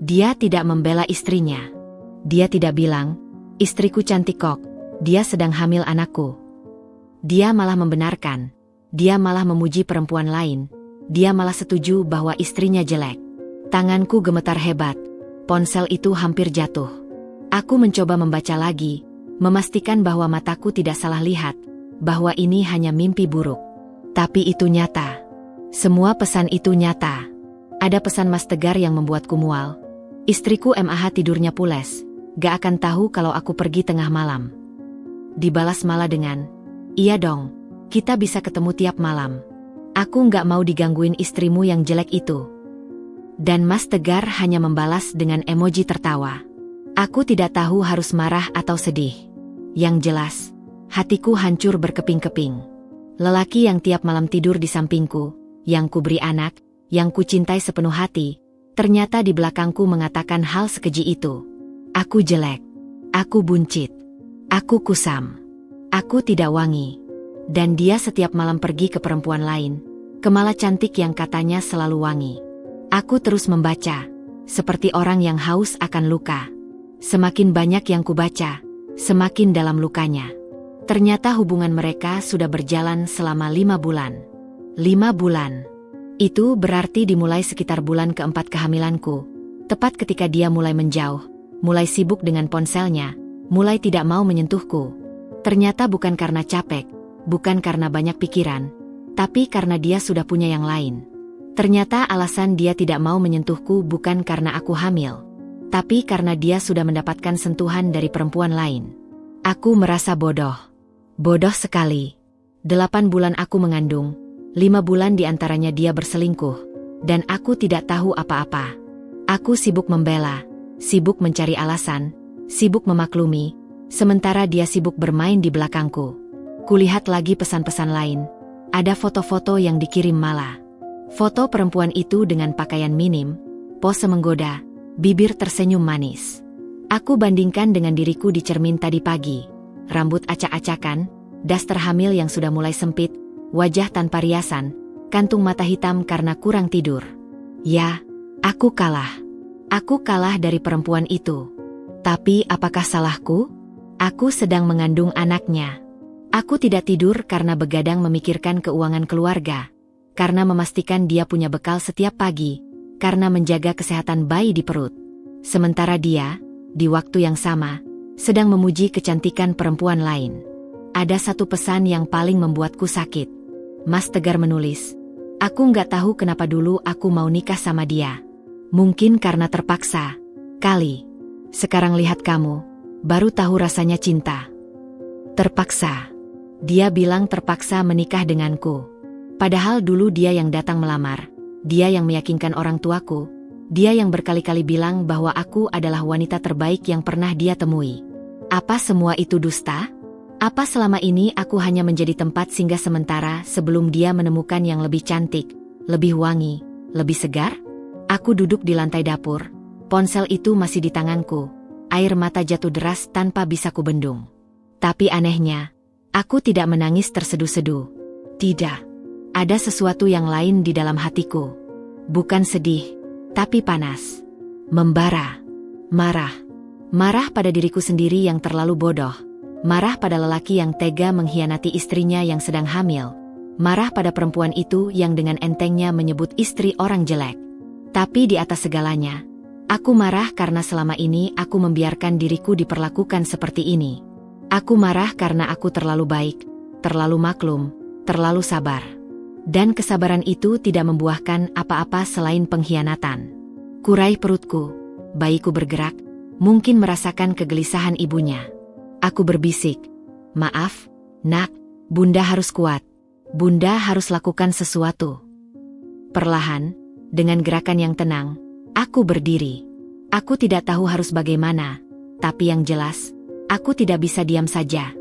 Dia tidak membela istrinya. Dia tidak bilang, istriku cantik kok, dia sedang hamil anakku. Dia malah membenarkan. Dia malah memuji perempuan lain. Dia malah setuju bahwa istrinya jelek. Tanganku gemetar hebat. Ponsel itu hampir jatuh. Aku mencoba membaca lagi, memastikan bahwa mataku tidak salah lihat, bahwa ini hanya mimpi buruk. Tapi itu nyata. Semua pesan itu nyata. Ada pesan Mas Tegar yang membuatku mual. Istriku MAH tidurnya pules, gak akan tahu kalau aku pergi tengah malam. Dibalas malah dengan, iya dong, kita bisa ketemu tiap malam. Aku gak mau digangguin istrimu yang jelek itu. Dan Mas Tegar hanya membalas dengan emoji tertawa. Aku tidak tahu harus marah atau sedih. Yang jelas, hatiku hancur berkeping-keping. Lelaki yang tiap malam tidur di sampingku, yang kuberi anak, yang kucintai sepenuh hati, ternyata di belakangku mengatakan hal sekeji itu. Aku jelek. Aku buncit. Aku kusam. Aku tidak wangi. Dan dia setiap malam pergi ke perempuan lain, ke Mala cantik yang katanya selalu wangi. Aku terus membaca, seperti orang yang haus akan luka. Semakin banyak yang kubaca, semakin dalam lukanya. Ternyata hubungan mereka sudah berjalan selama 5 bulan. 5 bulan. Itu berarti dimulai sekitar bulan keempat kehamilanku. Tepat ketika dia mulai menjauh, mulai sibuk dengan ponselnya, mulai tidak mau menyentuhku. Ternyata bukan karena capek, bukan karena banyak pikiran, tapi karena dia sudah punya yang lain. Ternyata alasan dia tidak mau menyentuhku bukan karena aku hamil, tapi karena dia sudah mendapatkan sentuhan dari perempuan lain. Aku merasa bodoh. Bodoh sekali. 8 bulan aku mengandung. 5 bulan diantaranya dia berselingkuh, dan aku tidak tahu apa-apa. Aku sibuk membela, sibuk mencari alasan, sibuk memaklumi, sementara dia sibuk bermain di belakangku. Kulihat lagi pesan-pesan lain, ada foto-foto yang dikirim Mala. Foto perempuan itu dengan pakaian minim, pose menggoda, bibir tersenyum manis. Aku bandingkan dengan diriku di cermin tadi pagi, rambut acak-acakan, daster hamil yang sudah mulai sempit, wajah tanpa riasan, kantung mata hitam karena kurang tidur. Ya, aku kalah. Aku kalah dari perempuan itu. Tapi apakah salahku? Aku sedang mengandung anaknya. Aku tidak tidur karena begadang memikirkan keuangan keluarga, karena memastikan dia punya bekal setiap pagi, karena menjaga kesehatan bayi di perut. Sementara dia, di waktu yang sama, sedang memuji kecantikan perempuan lain. Ada satu pesan yang paling membuatku sakit. Mas Tegar menulis, aku nggak tahu kenapa dulu aku mau nikah sama dia. Mungkin karena terpaksa. Kali. Sekarang lihat kamu, baru tahu rasanya cinta. Terpaksa. Dia bilang terpaksa menikah denganku. Padahal dulu dia yang datang melamar. Dia yang meyakinkan orang tuaku. Dia yang berkali-kali bilang bahwa aku adalah wanita terbaik yang pernah dia temui. Apa semua itu dusta? Apa selama ini aku hanya menjadi tempat singgah sementara sebelum dia menemukan yang lebih cantik, lebih wangi, lebih segar? Aku duduk di lantai dapur, ponsel itu masih di tanganku, air mata jatuh deras tanpa bisa kubendung. Tapi anehnya, aku tidak menangis terseduh-seduh. Tidak. Ada sesuatu yang lain di dalam hatiku. Bukan sedih, tapi panas. Membara. Marah. Marah pada diriku sendiri yang terlalu bodoh. Marah pada lelaki yang tega mengkhianati istrinya yang sedang hamil. Marah pada perempuan itu yang dengan entengnya menyebut istri orang jelek. Tapi di atas segalanya, aku marah karena selama ini aku membiarkan diriku diperlakukan seperti ini. Aku marah karena aku terlalu baik, terlalu maklum, terlalu sabar. Dan kesabaran itu tidak membuahkan apa-apa selain pengkhianatan. Kurai perutku, bayiku bergerak, mungkin merasakan kegelisahan ibunya. Aku berbisik, maaf, nak, bunda harus kuat. Bunda harus lakukan sesuatu. Perlahan, dengan gerakan yang tenang, aku berdiri. Aku tidak tahu harus bagaimana, tapi yang jelas, aku tidak bisa diam saja.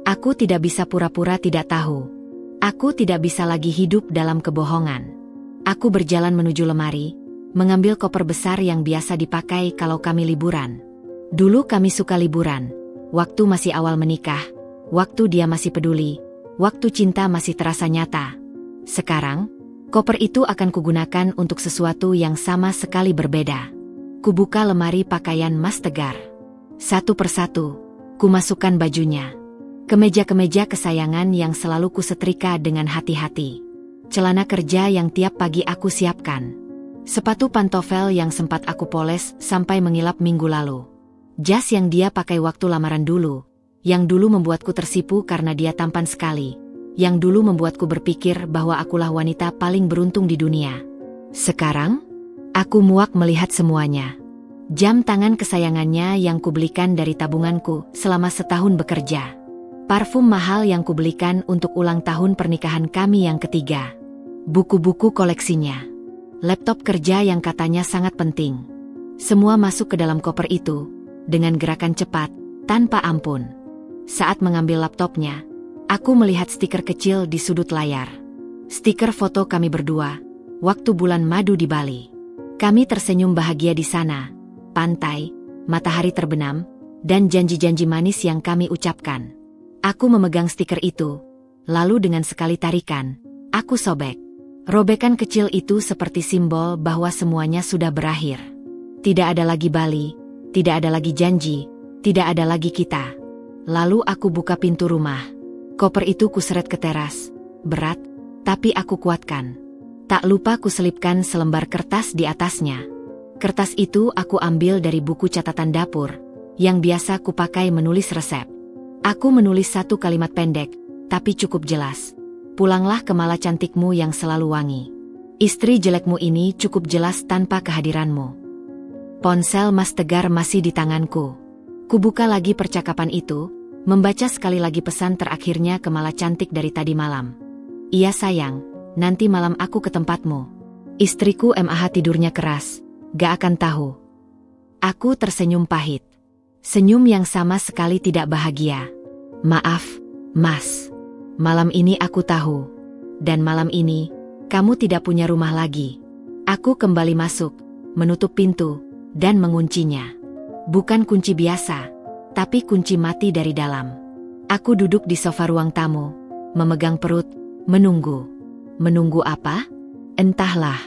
Aku tidak bisa pura-pura tidak tahu. Aku tidak bisa lagi hidup dalam kebohongan. Aku berjalan menuju lemari, mengambil koper besar yang biasa dipakai kalau kami liburan. Dulu kami suka liburan. Waktu masih awal menikah, waktu dia masih peduli, waktu cinta masih terasa nyata. Sekarang, Koper itu akan kugunakan untuk sesuatu yang sama sekali berbeda. Kubuka lemari pakaian Mas Tegar. Satu persatu, kumasukkan bajunya. Kemeja-kemeja kesayangan yang selalu kusetrika dengan hati-hati. Celana kerja yang tiap pagi aku siapkan. Sepatu pantofel yang sempat aku poles sampai mengilap minggu lalu. Jas yang dia pakai waktu lamaran dulu. Yang dulu membuatku tersipu karena dia tampan sekali. Yang dulu membuatku berpikir bahwa akulah wanita paling beruntung di dunia. Sekarang, aku muak melihat semuanya. Jam tangan kesayangannya yang kubelikan dari tabunganku selama setahun bekerja. Parfum mahal yang kubelikan untuk ulang tahun pernikahan kami yang ketiga. Buku-buku koleksinya. Laptop kerja yang katanya sangat penting. Semua masuk ke dalam koper itu, dengan gerakan cepat, tanpa ampun. Saat mengambil laptopnya, aku melihat stiker kecil di sudut layar. Stiker foto kami berdua, waktu bulan madu di Bali. Kami tersenyum bahagia di sana, pantai, matahari terbenam, dan janji-janji manis yang kami ucapkan. Aku memegang stiker itu, lalu dengan sekali tarikan, aku sobek. Robekan kecil itu seperti simbol bahwa semuanya sudah berakhir. Tidak ada lagi Bali, tidak ada lagi janji, tidak ada lagi kita. Lalu aku buka pintu rumah. Koper itu kuseret ke teras. Berat, tapi aku kuatkan. Tak lupa kuselipkan selembar kertas di atasnya. Kertas itu aku ambil dari buku catatan dapur, yang biasa kupakai menulis resep. Aku menulis satu kalimat pendek, tapi cukup jelas. Pulanglah ke mala cantikmu yang selalu wangi. Istri jelekmu ini cukup jelas tanpa kehadiranmu. Ponsel Mas Tegar masih di tanganku. Kubuka lagi percakapan itu, membaca sekali lagi pesan terakhirnya ke mala cantik dari tadi malam. Iya sayang, nanti malam aku ke tempatmu. Istriku MAH tidurnya keras, gak akan tahu. Aku tersenyum pahit. Senyum yang sama sekali tidak bahagia. Maaf, Mas. Malam ini aku tahu. Dan malam ini, kamu tidak punya rumah lagi. Aku kembali masuk, menutup pintu, dan menguncinya. Bukan kunci biasa, tapi kunci mati dari dalam. Aku duduk di sofa ruang tamu, memegang perut, menunggu. Menunggu apa? Entahlah.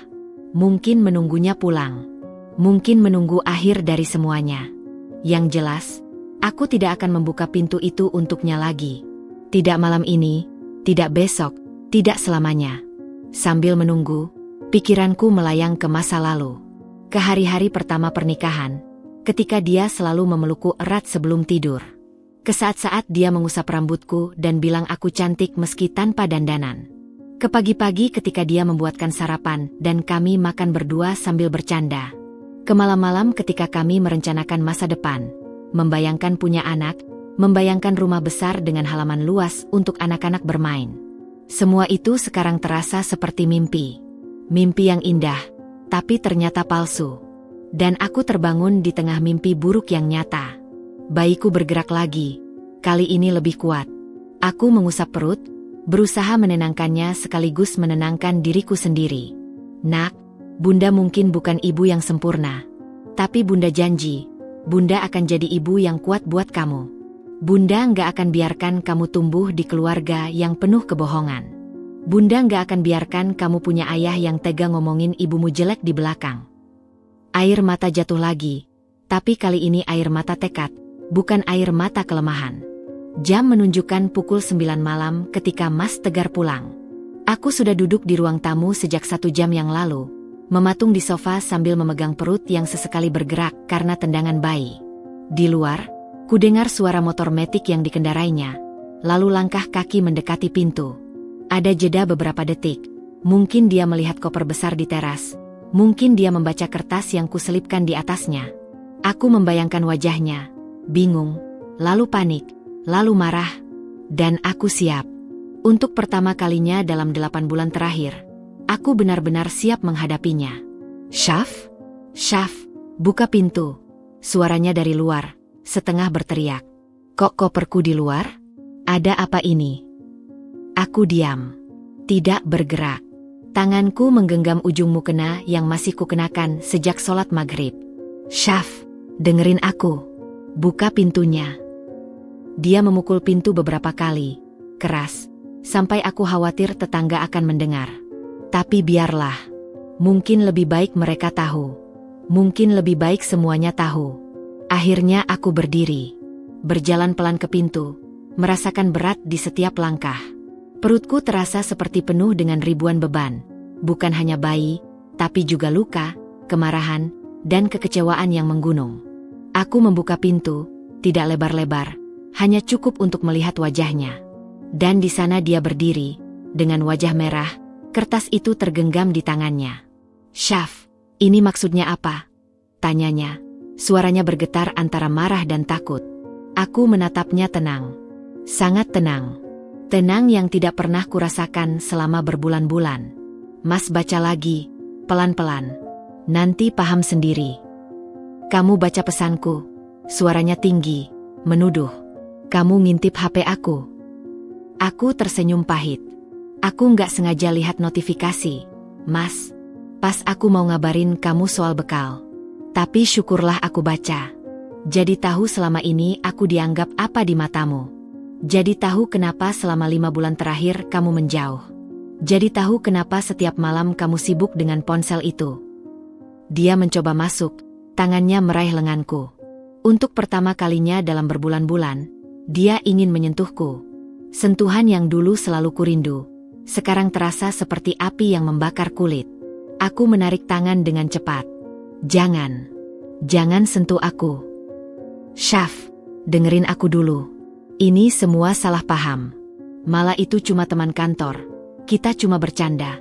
Mungkin menunggunya pulang. Mungkin menunggu akhir dari semuanya. Yang jelas, aku tidak akan membuka pintu itu untuknya lagi. Tidak malam ini, tidak besok, tidak selamanya. Sambil menunggu, pikiranku melayang ke masa lalu. Ke hari-hari pertama pernikahan. Ketika dia selalu memelukku erat sebelum tidur. Ke saat-saat dia mengusap rambutku dan bilang aku cantik meski tanpa dandanan. Ke pagi-pagi ketika dia membuatkan sarapan dan kami makan berdua sambil bercanda. Ke malam-malam ketika kami merencanakan masa depan. Membayangkan punya anak, membayangkan rumah besar dengan halaman luas untuk anak-anak bermain. Semua itu sekarang terasa seperti mimpi. Mimpi yang indah, tapi ternyata palsu. Dan aku terbangun di tengah mimpi buruk yang nyata. Bayiku bergerak lagi, kali ini lebih kuat. Aku mengusap perut, berusaha menenangkannya sekaligus menenangkan diriku sendiri. Nak, Bunda mungkin bukan ibu yang sempurna. Tapi Bunda janji, Bunda akan jadi ibu yang kuat buat kamu. Bunda nggak akan biarkan kamu tumbuh di keluarga yang penuh kebohongan. Bunda nggak akan biarkan kamu punya ayah yang tega ngomongin ibumu jelek di belakang. Air mata jatuh lagi, tapi kali ini air mata tekad, bukan air mata kelemahan. Jam menunjukkan pukul 9 malam ketika Mas Tegar pulang. Aku sudah duduk di ruang tamu sejak 1 jam yang lalu, mematung di sofa sambil memegang perut yang sesekali bergerak karena tendangan bayi. Di luar, kudengar suara motor metik yang dikendarainya, lalu langkah kaki mendekati pintu. Ada jeda beberapa detik, mungkin dia melihat koper besar di teras. Mungkin dia membaca kertas yang kuselipkan di atasnya. Aku membayangkan wajahnya, bingung, lalu panik, lalu marah, dan aku siap. Untuk pertama kalinya dalam 8 bulan terakhir, aku benar-benar siap menghadapinya. Syaf? Syaf, buka pintu. Suaranya dari luar, setengah berteriak. Kok koperku di luar? Ada apa ini? Aku diam, tidak bergerak. Tanganku menggenggam ujung mukena yang masih kukenakan sejak sholat maghrib. Syaf, dengerin aku. Buka pintunya. Dia memukul pintu beberapa kali, keras, sampai aku khawatir tetangga akan mendengar. Tapi biarlah. Mungkin lebih baik mereka tahu. Mungkin lebih baik semuanya tahu. Akhirnya aku berdiri. Berjalan pelan ke pintu. Merasakan berat di setiap langkah. Perutku terasa seperti penuh dengan ribuan beban. Bukan hanya bayi, tapi juga luka, kemarahan, dan kekecewaan yang menggunung. Aku membuka pintu, tidak lebar-lebar, hanya cukup untuk melihat wajahnya. Dan di sana dia berdiri, dengan wajah merah, kertas itu tergenggam di tangannya. "Syaf, ini maksudnya apa?" tanyanya. Suaranya bergetar antara marah dan takut. Aku menatapnya tenang. Sangat tenang. Tenang yang tidak pernah kurasakan selama berbulan-bulan. "Mas baca lagi, pelan-pelan. Nanti paham sendiri." "Kamu baca pesanku." Suaranya tinggi, menuduh. "Kamu ngintip HP aku." Aku tersenyum pahit. "Aku nggak sengaja lihat notifikasi, Mas. Pas aku mau ngabarin kamu soal bekal. Tapi syukurlah aku baca. Jadi tahu selama ini aku dianggap apa di matamu. Jadi tahu kenapa selama 5 bulan terakhir kamu menjauh. Jadi tahu kenapa setiap malam kamu sibuk dengan ponsel itu." Dia mencoba masuk, tangannya meraih lenganku. Untuk pertama kalinya dalam berbulan-bulan, dia ingin menyentuhku. Sentuhan yang dulu selalu kurindu, sekarang terasa seperti api yang membakar kulit. Aku menarik tangan dengan cepat. "Jangan. Jangan sentuh aku." "Syaf, dengerin aku dulu. Ini semua salah paham. Malah itu cuma teman kantor. Kita cuma bercanda."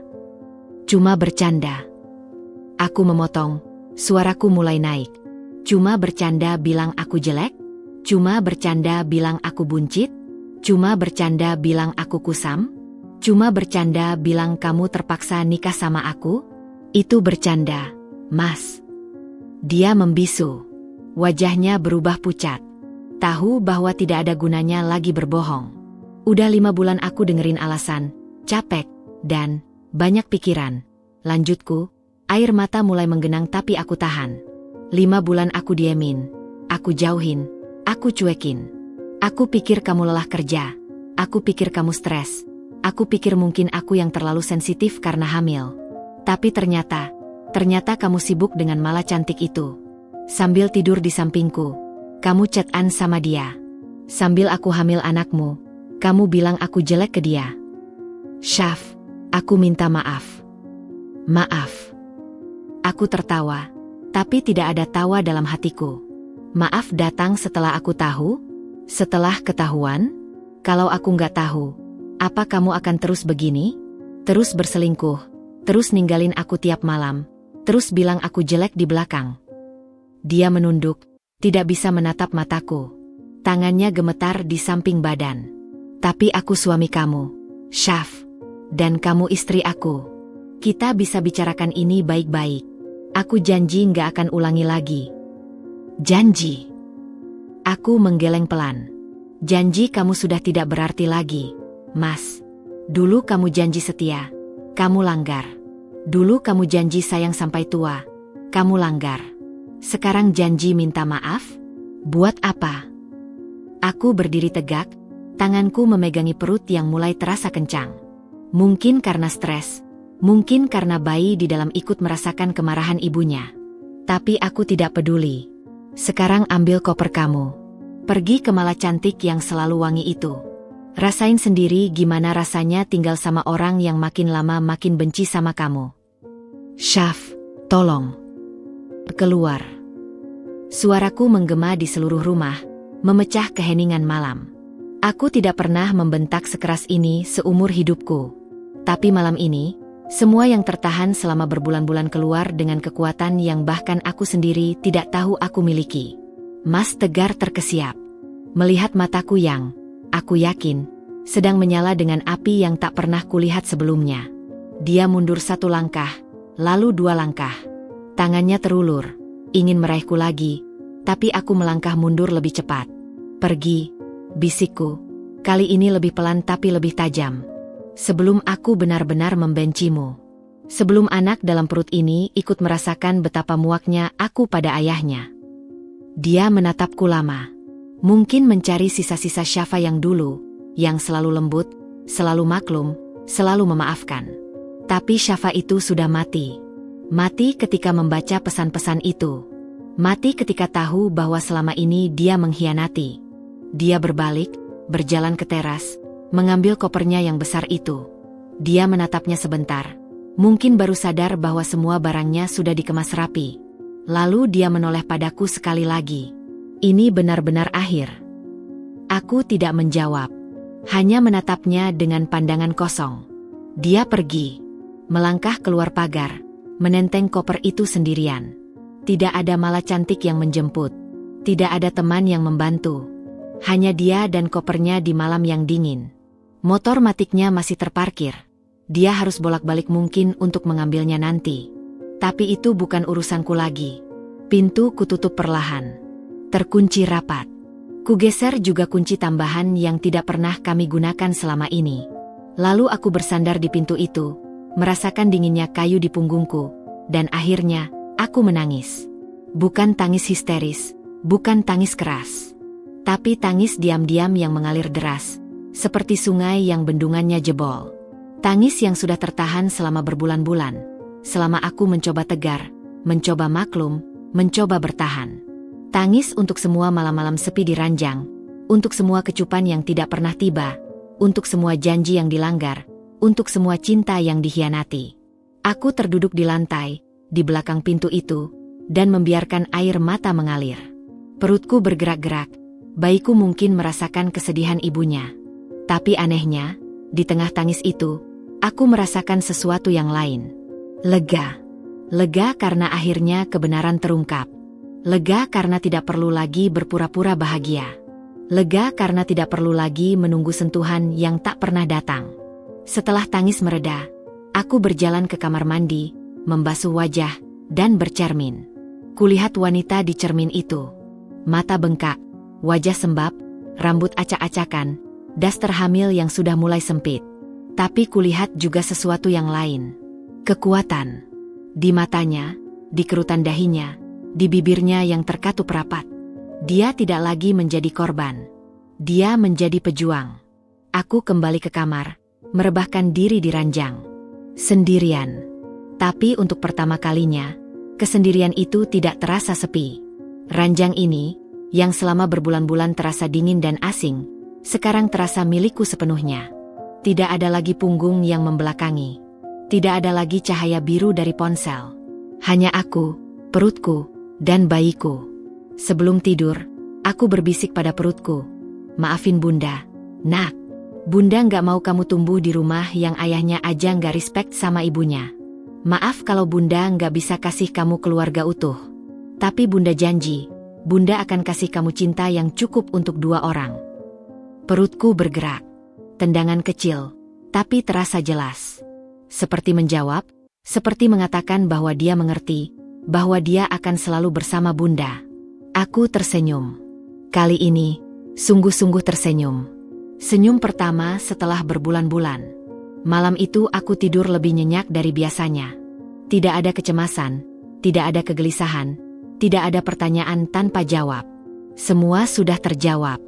"Cuma bercanda." Aku memotong, suaraku mulai naik. "Cuma bercanda bilang aku jelek? Cuma bercanda bilang aku buncit? Cuma bercanda bilang aku kusam? Cuma bercanda bilang kamu terpaksa nikah sama aku? Itu bercanda, Mas." Dia membisu. Wajahnya berubah pucat. Tahu bahwa tidak ada gunanya lagi berbohong. Udah 5 bulan aku dengerin alasan, capek, dan banyak pikiran. Lanjutku, air mata mulai menggenang tapi aku tahan. 5 bulan aku diemin, aku jauhin, aku cuekin. Aku pikir kamu lelah kerja. Aku pikir kamu stres. Aku pikir mungkin aku yang terlalu sensitif karena hamil. Tapi ternyata kamu sibuk dengan mala cantik itu. Sambil tidur di sampingku, kamu chat-an sama dia. Sambil aku hamil anakmu, kamu bilang aku jelek ke dia. "Syaf, aku minta maaf." "Maaf." Aku tertawa, tapi tidak ada tawa dalam hatiku. Maaf datang setelah aku tahu? Setelah ketahuan? Kalau aku nggak tahu, apa kamu akan terus begini? Terus berselingkuh, terus ninggalin aku tiap malam, terus bilang aku jelek di belakang? Dia menunduk, tidak bisa menatap mataku. Tangannya gemetar di samping badan. "Tapi aku suami kamu, Syaf. Dan kamu istri aku. Kita bisa bicarakan ini baik-baik. Aku janji nggak akan ulangi lagi." "Janji?" Aku menggeleng pelan. "Janji kamu sudah tidak berarti lagi, Mas. Dulu kamu janji setia, kamu langgar. Dulu kamu janji sayang sampai tua, kamu langgar. Sekarang janji minta maaf? Buat apa?" Aku berdiri tegak, tanganku memegangi perut yang mulai terasa kencang. Mungkin karena stres, mungkin karena bayi di dalam ikut merasakan kemarahan ibunya. Tapi aku tidak peduli. "Sekarang ambil koper kamu. Pergi ke mala cantik yang selalu wangi itu. Rasain sendiri gimana rasanya tinggal sama orang yang makin lama makin benci sama kamu. Syaf, tolong. Keluar." Suaraku menggema di seluruh rumah, memecah keheningan malam. Aku tidak pernah membentak sekeras ini seumur hidupku. Tapi malam ini, semua yang tertahan selama berbulan-bulan keluar dengan kekuatan yang bahkan aku sendiri tidak tahu aku miliki. Mas Tegar terkesiap. Melihat mataku yang, aku yakin, sedang menyala dengan api yang tak pernah kulihat sebelumnya. Dia mundur 1 langkah, lalu 2 langkah. Tangannya terulur, ingin meraihku lagi, tapi aku melangkah mundur lebih cepat. "Pergi," bisikku, kali ini lebih pelan tapi lebih tajam. "Sebelum aku benar-benar membencimu. Sebelum anak dalam perut ini ikut merasakan betapa muaknya aku pada ayahnya." Dia menatapku lama. Mungkin mencari sisa-sisa Syafa yang dulu, yang selalu lembut, selalu maklum, selalu memaafkan. Tapi Syafa itu sudah mati. Mati ketika membaca pesan-pesan itu. Mati ketika tahu bahwa selama ini dia mengkhianati. Dia berbalik, berjalan ke teras, mengambil kopernya yang besar itu. Dia menatapnya sebentar. Mungkin baru sadar bahwa semua barangnya sudah dikemas rapi. Lalu dia menoleh padaku sekali lagi. Ini benar-benar akhir. Aku tidak menjawab. Hanya menatapnya dengan pandangan kosong. Dia pergi. Melangkah keluar pagar. Menenteng koper itu sendirian. Tidak ada Mala cantik yang menjemput. Tidak ada teman yang membantu. Hanya dia dan kopernya di malam yang dingin. Motor matiknya masih terparkir. Dia harus bolak-balik mungkin untuk mengambilnya nanti. Tapi itu bukan urusanku lagi. Pintu kututup perlahan. Terkunci rapat. Kugeser juga kunci tambahan yang tidak pernah kami gunakan selama ini. Lalu aku bersandar di pintu itu, merasakan dinginnya kayu di punggungku, dan akhirnya, aku menangis. Bukan tangis histeris, bukan tangis keras. Tapi tangis diam-diam yang mengalir deras, seperti sungai yang bendungannya jebol. Tangis yang sudah tertahan selama berbulan-bulan, selama aku mencoba tegar, mencoba maklum, mencoba bertahan. Tangis untuk semua malam-malam sepi di ranjang, untuk semua kecupan yang tidak pernah tiba, untuk semua janji yang dilanggar, untuk semua cinta yang dikhianati. Aku terduduk di lantai, di belakang pintu itu, dan membiarkan air mata mengalir. Perutku bergerak-gerak, bayiku mungkin merasakan kesedihan ibunya. Tapi anehnya, di tengah tangis itu, aku merasakan sesuatu yang lain. Lega. Lega karena akhirnya kebenaran terungkap. Lega karena tidak perlu lagi berpura-pura bahagia. Lega karena tidak perlu lagi menunggu sentuhan yang tak pernah datang. Setelah tangis mereda, aku berjalan ke kamar mandi, membasuh wajah, dan bercermin. Kulihat wanita di cermin itu. Mata bengkak, wajah sembab, rambut acak-acakan, daster hamil yang sudah mulai sempit. Tapi kulihat juga sesuatu yang lain. Kekuatan. Di matanya, di kerutan dahinya, di bibirnya yang terkatup rapat. Dia tidak lagi menjadi korban. Dia menjadi pejuang. Aku kembali ke kamar, merebahkan diri di ranjang. Sendirian. Tapi untuk pertama kalinya, kesendirian itu tidak terasa sepi. Ranjang ini, yang selama berbulan-bulan terasa dingin dan asing, sekarang terasa milikku sepenuhnya. Tidak ada lagi punggung yang membelakangi. Tidak ada lagi cahaya biru dari ponsel. Hanya aku, perutku, dan bayiku. Sebelum tidur, aku berbisik pada perutku. Maafin Bunda, nak. Bunda nggak mau kamu tumbuh di rumah yang ayahnya aja nggak respect sama ibunya. Maaf kalau Bunda nggak bisa kasih kamu keluarga utuh. Tapi Bunda janji, Bunda akan kasih kamu cinta yang cukup untuk 2 orang. Perutku bergerak. Tendangan kecil, tapi terasa jelas. Seperti menjawab, seperti mengatakan bahwa dia mengerti, bahwa dia akan selalu bersama Bunda. Aku tersenyum. Kali ini, sungguh-sungguh tersenyum. Senyum pertama setelah berbulan-bulan. Malam itu aku tidur lebih nyenyak dari biasanya. Tidak ada kecemasan, tidak ada kegelisahan, tidak ada pertanyaan tanpa jawab. Semua sudah terjawab.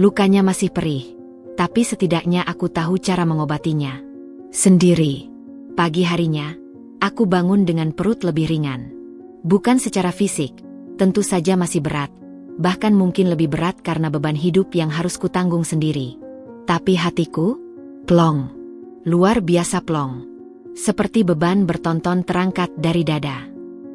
Lukanya masih perih, tapi setidaknya aku tahu cara mengobatinya. Sendiri. Pagi harinya, aku bangun dengan perut lebih ringan. Bukan secara fisik, tentu saja masih berat, bahkan mungkin lebih berat karena beban hidup yang harus kutanggung sendiri. Tapi hatiku, plong. Luar biasa plong. Seperti beban bertonton terangkat dari dada.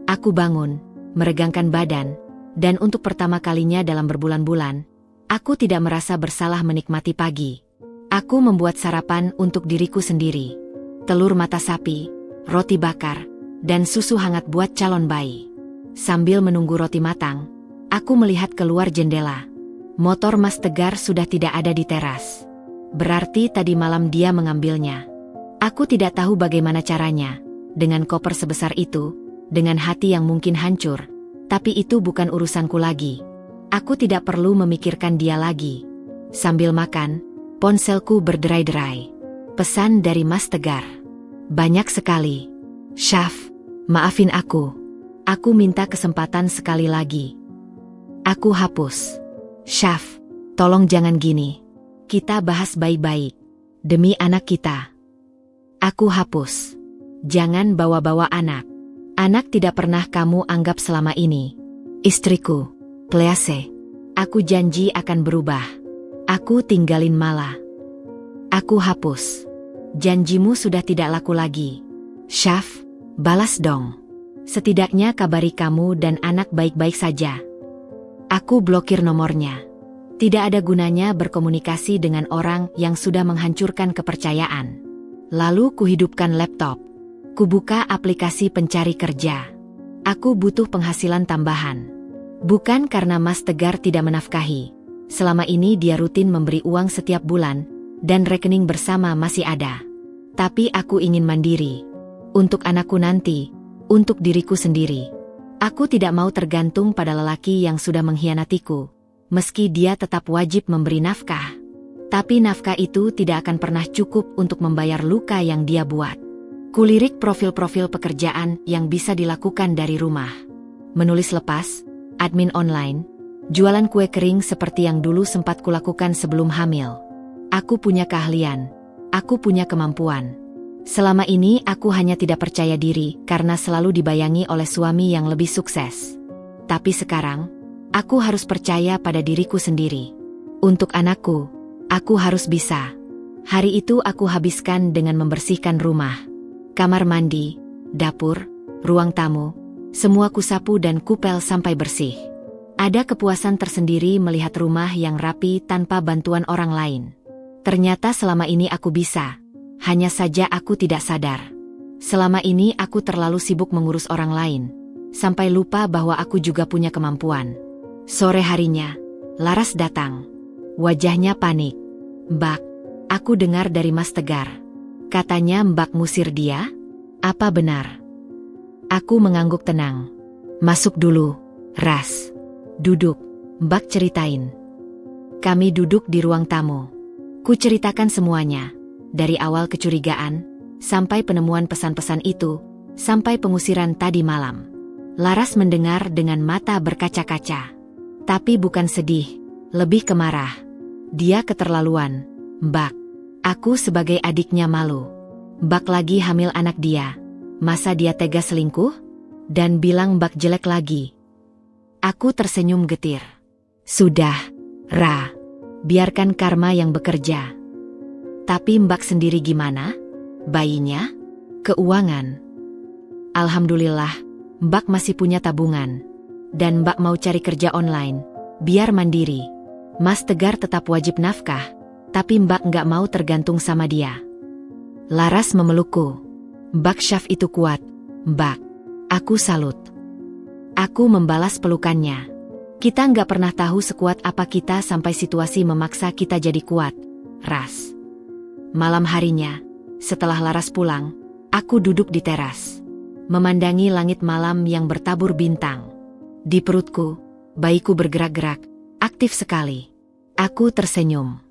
Aku bangun, meregangkan badan, dan untuk pertama kalinya dalam berbulan-bulan, aku tidak merasa bersalah menikmati pagi. Aku membuat sarapan untuk diriku sendiri. Telur mata sapi, roti bakar, dan susu hangat buat calon bayi. Sambil menunggu roti matang, aku melihat keluar jendela. Motor Mas Tegar sudah tidak ada di teras. Berarti tadi malam dia mengambilnya. Aku tidak tahu bagaimana caranya, dengan koper sebesar itu, dengan hati yang mungkin hancur, tapi itu bukan urusanku lagi. Aku tidak perlu memikirkan dia lagi. Sambil makan, ponselku berderai-derai. Pesan dari Mas Tegar. Banyak sekali. Syaf, maafin aku. Aku minta kesempatan sekali lagi. Aku hapus. Syaf, tolong jangan gini. Kita bahas baik-baik. Demi anak kita. Aku hapus. Jangan bawa-bawa anak. Anak tidak pernah kamu anggap selama ini. Istriku, Please. Aku janji akan berubah. Aku tinggalin Mala. Aku hapus. Janjimu sudah tidak laku lagi. Syaf, balas dong. Setidaknya kabari kamu dan anak baik-baik saja. Aku blokir nomornya. Tidak ada gunanya berkomunikasi dengan orang yang sudah menghancurkan kepercayaan. Lalu kuhidupkan laptop. Kubuka aplikasi pencari kerja. Aku butuh penghasilan tambahan. Bukan karena Mas Tegar tidak menafkahi. Selama ini dia rutin memberi uang setiap bulan, dan rekening bersama masih ada. Tapi aku ingin mandiri. Untuk anakku nanti, untuk diriku sendiri. Aku tidak mau tergantung pada lelaki yang sudah mengkhianatiku. Meski dia tetap wajib memberi nafkah. Tapi nafkah itu tidak akan pernah cukup untuk membayar luka yang dia buat. Kulirik profil-profil pekerjaan yang bisa dilakukan dari rumah. Menulis lepas, admin online, jualan kue kering seperti yang dulu sempat kulakukan sebelum hamil. Aku punya keahlian, aku punya kemampuan. Selama ini aku hanya tidak percaya diri karena selalu dibayangi oleh suami yang lebih sukses. Tapi sekarang, aku harus percaya pada diriku sendiri. Untuk anakku, aku harus bisa. Hari itu aku habiskan dengan membersihkan rumah. Kamar mandi, dapur, ruang tamu, semua kusapu dan kupel sampai bersih. Ada kepuasan tersendiri melihat rumah yang rapi tanpa bantuan orang lain. Ternyata selama ini aku bisa. Hanya saja aku tidak sadar. Selama ini aku terlalu sibuk mengurus orang lain. Sampai lupa bahwa aku juga punya kemampuan. Sore harinya, Laras datang. Wajahnya panik. "Mbak, aku dengar dari Mas Tegar. Katanya Mbak ngusir dia? Apa benar?" Aku mengangguk tenang. "Masuk dulu, Ras. Duduk, Mbak ceritain." Kami duduk di ruang tamu. Ku ceritakan semuanya. Dari awal kecurigaan, sampai penemuan pesan-pesan itu, sampai pengusiran tadi malam. Laras mendengar dengan mata berkaca-kaca. Tapi bukan sedih, lebih kemarah. Dia keterlaluan. "Mbak, aku sebagai adiknya malu. Mbak lagi hamil anak dia. Masa dia tega selingkuh? Dan bilang Mbak jelek lagi." Aku tersenyum getir. "Sudah, Ra. Biarkan karma yang bekerja. Tapi Mbak sendiri gimana? Bayinya? Keuangan?" "Alhamdulillah, Mbak masih punya tabungan. Dan Mbak mau cari kerja online, biar mandiri. Mas Tegar tetap wajib nafkah, tapi Mbak nggak mau tergantung sama dia." Laras memelukku. "Mbak Syaf itu kuat, Mbak. Aku salut." Aku membalas pelukannya. Kita nggak pernah tahu sekuat apa kita sampai situasi memaksa kita jadi kuat, Ras. Malam harinya, setelah Laras pulang, aku duduk di teras. Memandangi langit malam yang bertabur bintang. Di perutku, bayiku bergerak-gerak, aktif sekali. Aku tersenyum.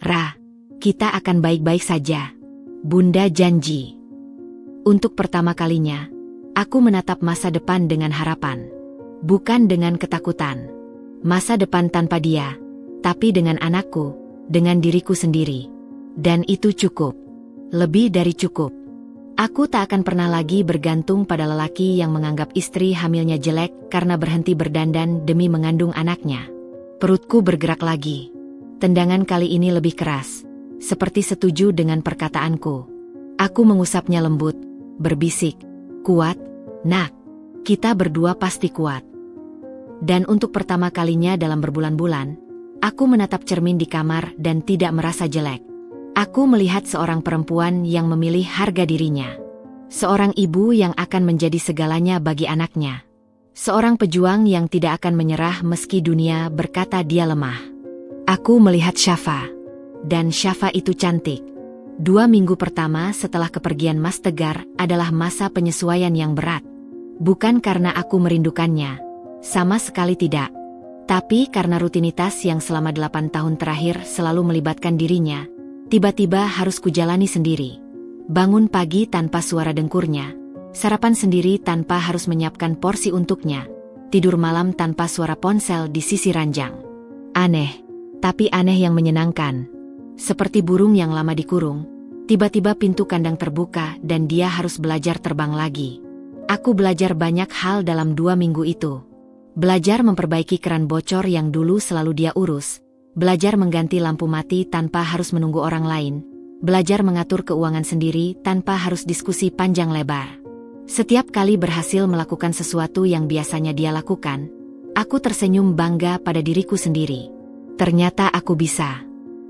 "Ra, kita akan baik-baik saja. Bunda janji." Untuk pertama kalinya, aku menatap masa depan dengan harapan. Bukan dengan ketakutan. Masa depan tanpa dia, tapi dengan anakku, dengan diriku sendiri. Dan itu cukup. Lebih dari cukup. Aku tak akan pernah lagi bergantung pada lelaki yang menganggap istri hamilnya jelek karena berhenti berdandan demi mengandung anaknya. Perutku bergerak lagi. Tendangan kali ini lebih keras, seperti setuju dengan perkataanku. Aku mengusapnya lembut, berbisik, "Kuat, Nak. Kita berdua pasti kuat." Dan untuk pertama kalinya dalam berbulan-bulan, aku menatap cermin di kamar dan tidak merasa jelek. Aku melihat seorang perempuan yang memilih harga dirinya. Seorang ibu yang akan menjadi segalanya bagi anaknya. Seorang pejuang yang tidak akan menyerah meski dunia berkata dia lemah. Aku melihat Syafa. Dan Syafa itu cantik. 2 minggu pertama setelah kepergian Mas Tegar adalah masa penyesuaian yang berat. Bukan karena aku merindukannya. Sama sekali tidak. Tapi karena rutinitas yang selama 8 tahun terakhir selalu melibatkan dirinya, tiba-tiba harus kujalani sendiri. Bangun pagi tanpa suara dengkurnya, sarapan sendiri tanpa harus menyiapkan porsi untuknya, tidur malam tanpa suara ponsel di sisi ranjang. Aneh, tapi aneh yang menyenangkan. Seperti burung yang lama dikurung, Tiba-tiba pintu kandang terbuka dan dia harus belajar terbang lagi. Aku belajar banyak hal dalam 2 minggu itu. Belajar memperbaiki keran bocor yang dulu selalu dia urus. Belajar mengganti lampu mati tanpa harus menunggu orang lain. Belajar mengatur keuangan sendiri tanpa harus diskusi panjang lebar. Setiap kali berhasil melakukan sesuatu yang biasanya dia lakukan, aku tersenyum bangga pada diriku sendiri. Ternyata aku bisa.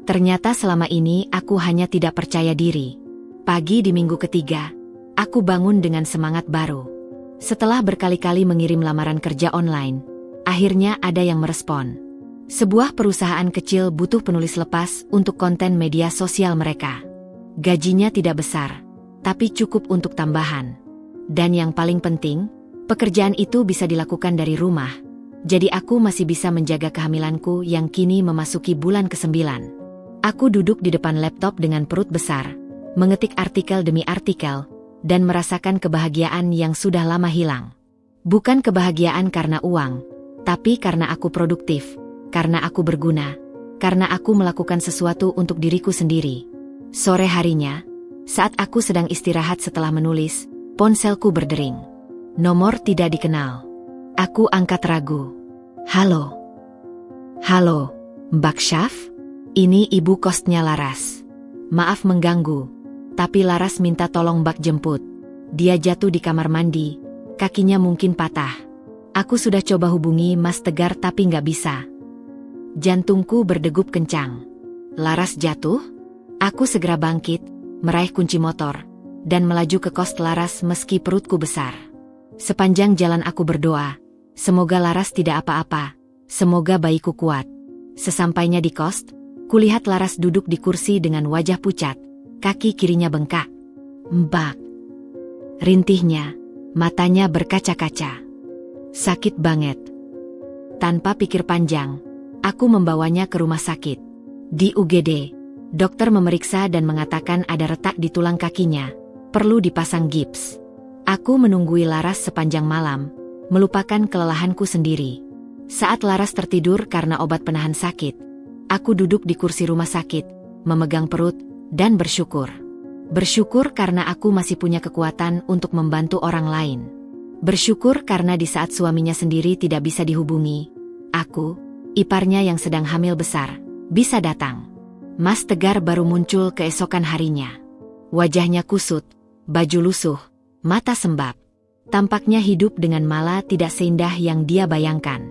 Ternyata selama ini aku hanya tidak percaya diri. Pagi di minggu ketiga, aku bangun dengan semangat baru. Setelah berkali-kali mengirim lamaran kerja online, akhirnya ada yang merespon. Sebuah perusahaan kecil butuh penulis lepas untuk konten media sosial mereka. Gajinya tidak besar, tapi cukup untuk tambahan. Dan yang paling penting, pekerjaan itu bisa dilakukan dari rumah. Jadi aku masih bisa menjaga kehamilanku yang kini memasuki bulan ke-9. Aku duduk di depan laptop dengan perut besar, mengetik artikel demi artikel, dan merasakan kebahagiaan yang sudah lama hilang. Bukan kebahagiaan karena uang, tapi karena aku produktif, karena aku berguna, karena aku melakukan sesuatu untuk diriku sendiri. Sore harinya, saat aku sedang istirahat setelah menulis, ponselku berdering. Nomor tidak dikenal. Aku angkat ragu. Halo. Halo, Mbak Syaf? Ini ibu kosnya Laras. Maaf mengganggu, tapi Laras minta tolong Mbak jemput. Dia jatuh di kamar mandi, kakinya mungkin patah. Aku sudah coba hubungi Mas Tegar tapi nggak bisa. Jantungku berdegup kencang. Laras jatuh? Aku segera bangkit, meraih kunci motor, dan melaju ke kos Laras meski perutku besar. Sepanjang jalan aku berdoa, semoga Laras tidak apa-apa, semoga bayiku kuat. Sesampainya di kos, kulihat Laras duduk di kursi dengan wajah pucat, kaki kirinya bengkak. Mbak. Rintihnya, matanya berkaca-kaca. Sakit banget. Tanpa pikir panjang, aku membawanya ke rumah sakit. Di UGD, dokter memeriksa dan mengatakan ada retak di tulang kakinya. Perlu dipasang gips. Aku menunggui Laras sepanjang malam, melupakan kelelahanku sendiri. Saat Laras tertidur karena obat penahan sakit, aku duduk di kursi rumah sakit, memegang perut, dan bersyukur. Bersyukur karena aku masih punya kekuatan untuk membantu orang lain. Bersyukur karena di saat suaminya sendiri tidak bisa dihubungi, aku, iparnya yang sedang hamil besar, bisa datang. Mas Tegar baru muncul keesokan harinya. Wajahnya kusut, baju lusuh, mata sembab. Tampaknya hidup dengan Mala tidak seindah yang dia bayangkan.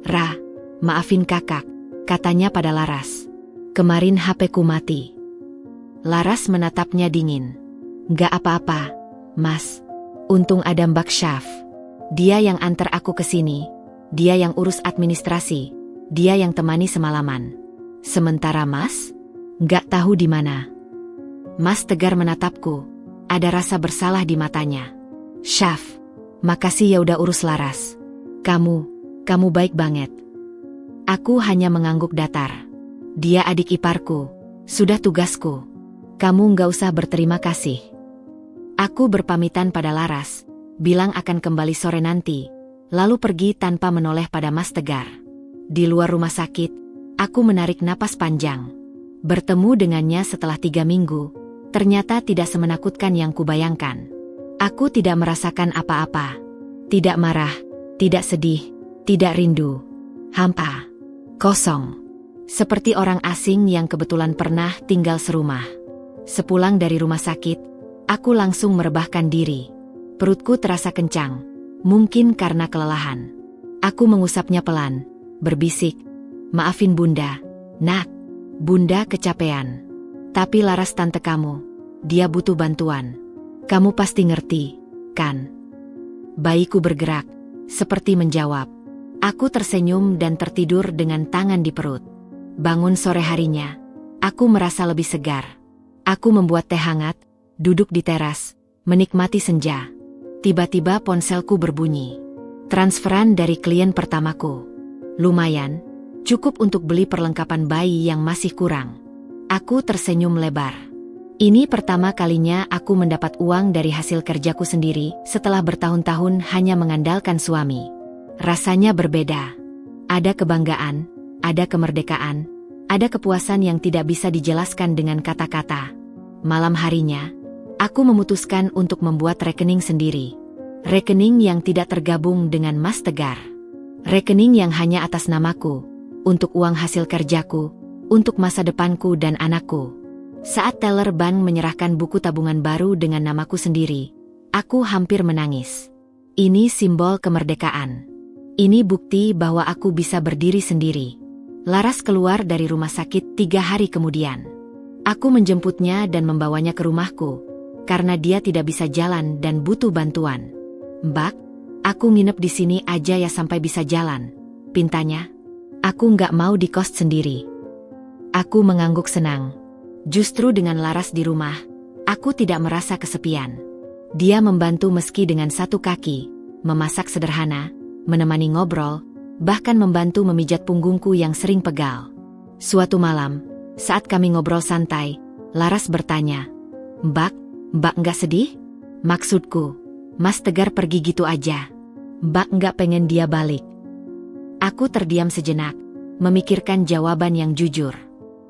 Ra, maafin kakak, katanya pada Laras. Kemarin HP-ku mati. Laras menatapnya dingin. Gak apa-apa, Mas. Untung ada Mbak Syaf. Dia yang antar aku ke sini. Dia yang urus administrasi. Dia yang temani semalaman. Sementara Mas, gak tahu di mana. Mas Tegar menatapku. Ada rasa bersalah di matanya. Syaf, makasih ya udah urus Laras. Kamu baik banget. Aku hanya mengangguk datar. Dia adik iparku, sudah tugasku. Kamu nggak usah berterima kasih. Aku berpamitan pada Laras, bilang akan kembali sore nanti, lalu pergi tanpa menoleh pada Mas Tegar. Di luar rumah sakit, aku menarik napas panjang. Bertemu dengannya setelah 3 minggu, ternyata tidak semenakutkan yang kubayangkan. Aku tidak merasakan apa-apa. Tidak marah, tidak sedih, tidak rindu. Hampa. Kosong. Seperti orang asing yang kebetulan pernah tinggal serumah. Sepulang dari rumah sakit, aku langsung merebahkan diri. Perutku terasa kencang, mungkin karena kelelahan. Aku mengusapnya pelan, berbisik, "Maafin Bunda, Nak. Bunda kecapean. Tapi Laras tante kamu, dia butuh bantuan. Kamu pasti ngerti, kan?" Bayiku bergerak, seperti menjawab. Aku tersenyum dan tertidur dengan tangan di perut. Bangun sore harinya, aku merasa lebih segar. Aku membuat teh hangat, duduk di teras, menikmati senja. Tiba-tiba ponselku berbunyi. Transferan dari klien pertamaku. Lumayan, cukup untuk beli perlengkapan bayi yang masih kurang. Aku tersenyum lebar. Ini pertama kalinya aku mendapat uang dari hasil kerjaku sendiri setelah bertahun-tahun hanya mengandalkan suami. Rasanya berbeda. Ada kebanggaan, ada kemerdekaan, ada kepuasan yang tidak bisa dijelaskan dengan kata-kata. Malam harinya, aku memutuskan untuk membuat rekening sendiri. Rekening yang tidak tergabung dengan Mas Tegar. Rekening yang hanya atas namaku, untuk uang hasil kerjaku, untuk masa depanku dan anakku. Saat teller bank menyerahkan buku tabungan baru dengan namaku sendiri, aku hampir menangis. Ini simbol kemerdekaan. Ini bukti bahwa aku bisa berdiri sendiri. Laras keluar dari rumah sakit 3 hari kemudian. Aku menjemputnya dan membawanya ke rumahku, karena dia tidak bisa jalan dan butuh bantuan. "Mbak, aku nginep di sini aja ya sampai bisa jalan," pintanya. Aku nggak mau di kos sendiri. Aku mengangguk senang. Justru dengan Laras di rumah, aku tidak merasa kesepian. Dia membantu meski dengan satu kaki, memasak sederhana, menemani ngobrol, bahkan membantu memijat punggungku yang sering pegal. Suatu malam, saat kami ngobrol santai, Laras bertanya, Mbak nggak sedih?" "Maksudku, Mas Tegar pergi gitu aja. Mbak nggak pengen dia balik?" Aku terdiam sejenak, memikirkan jawaban yang jujur.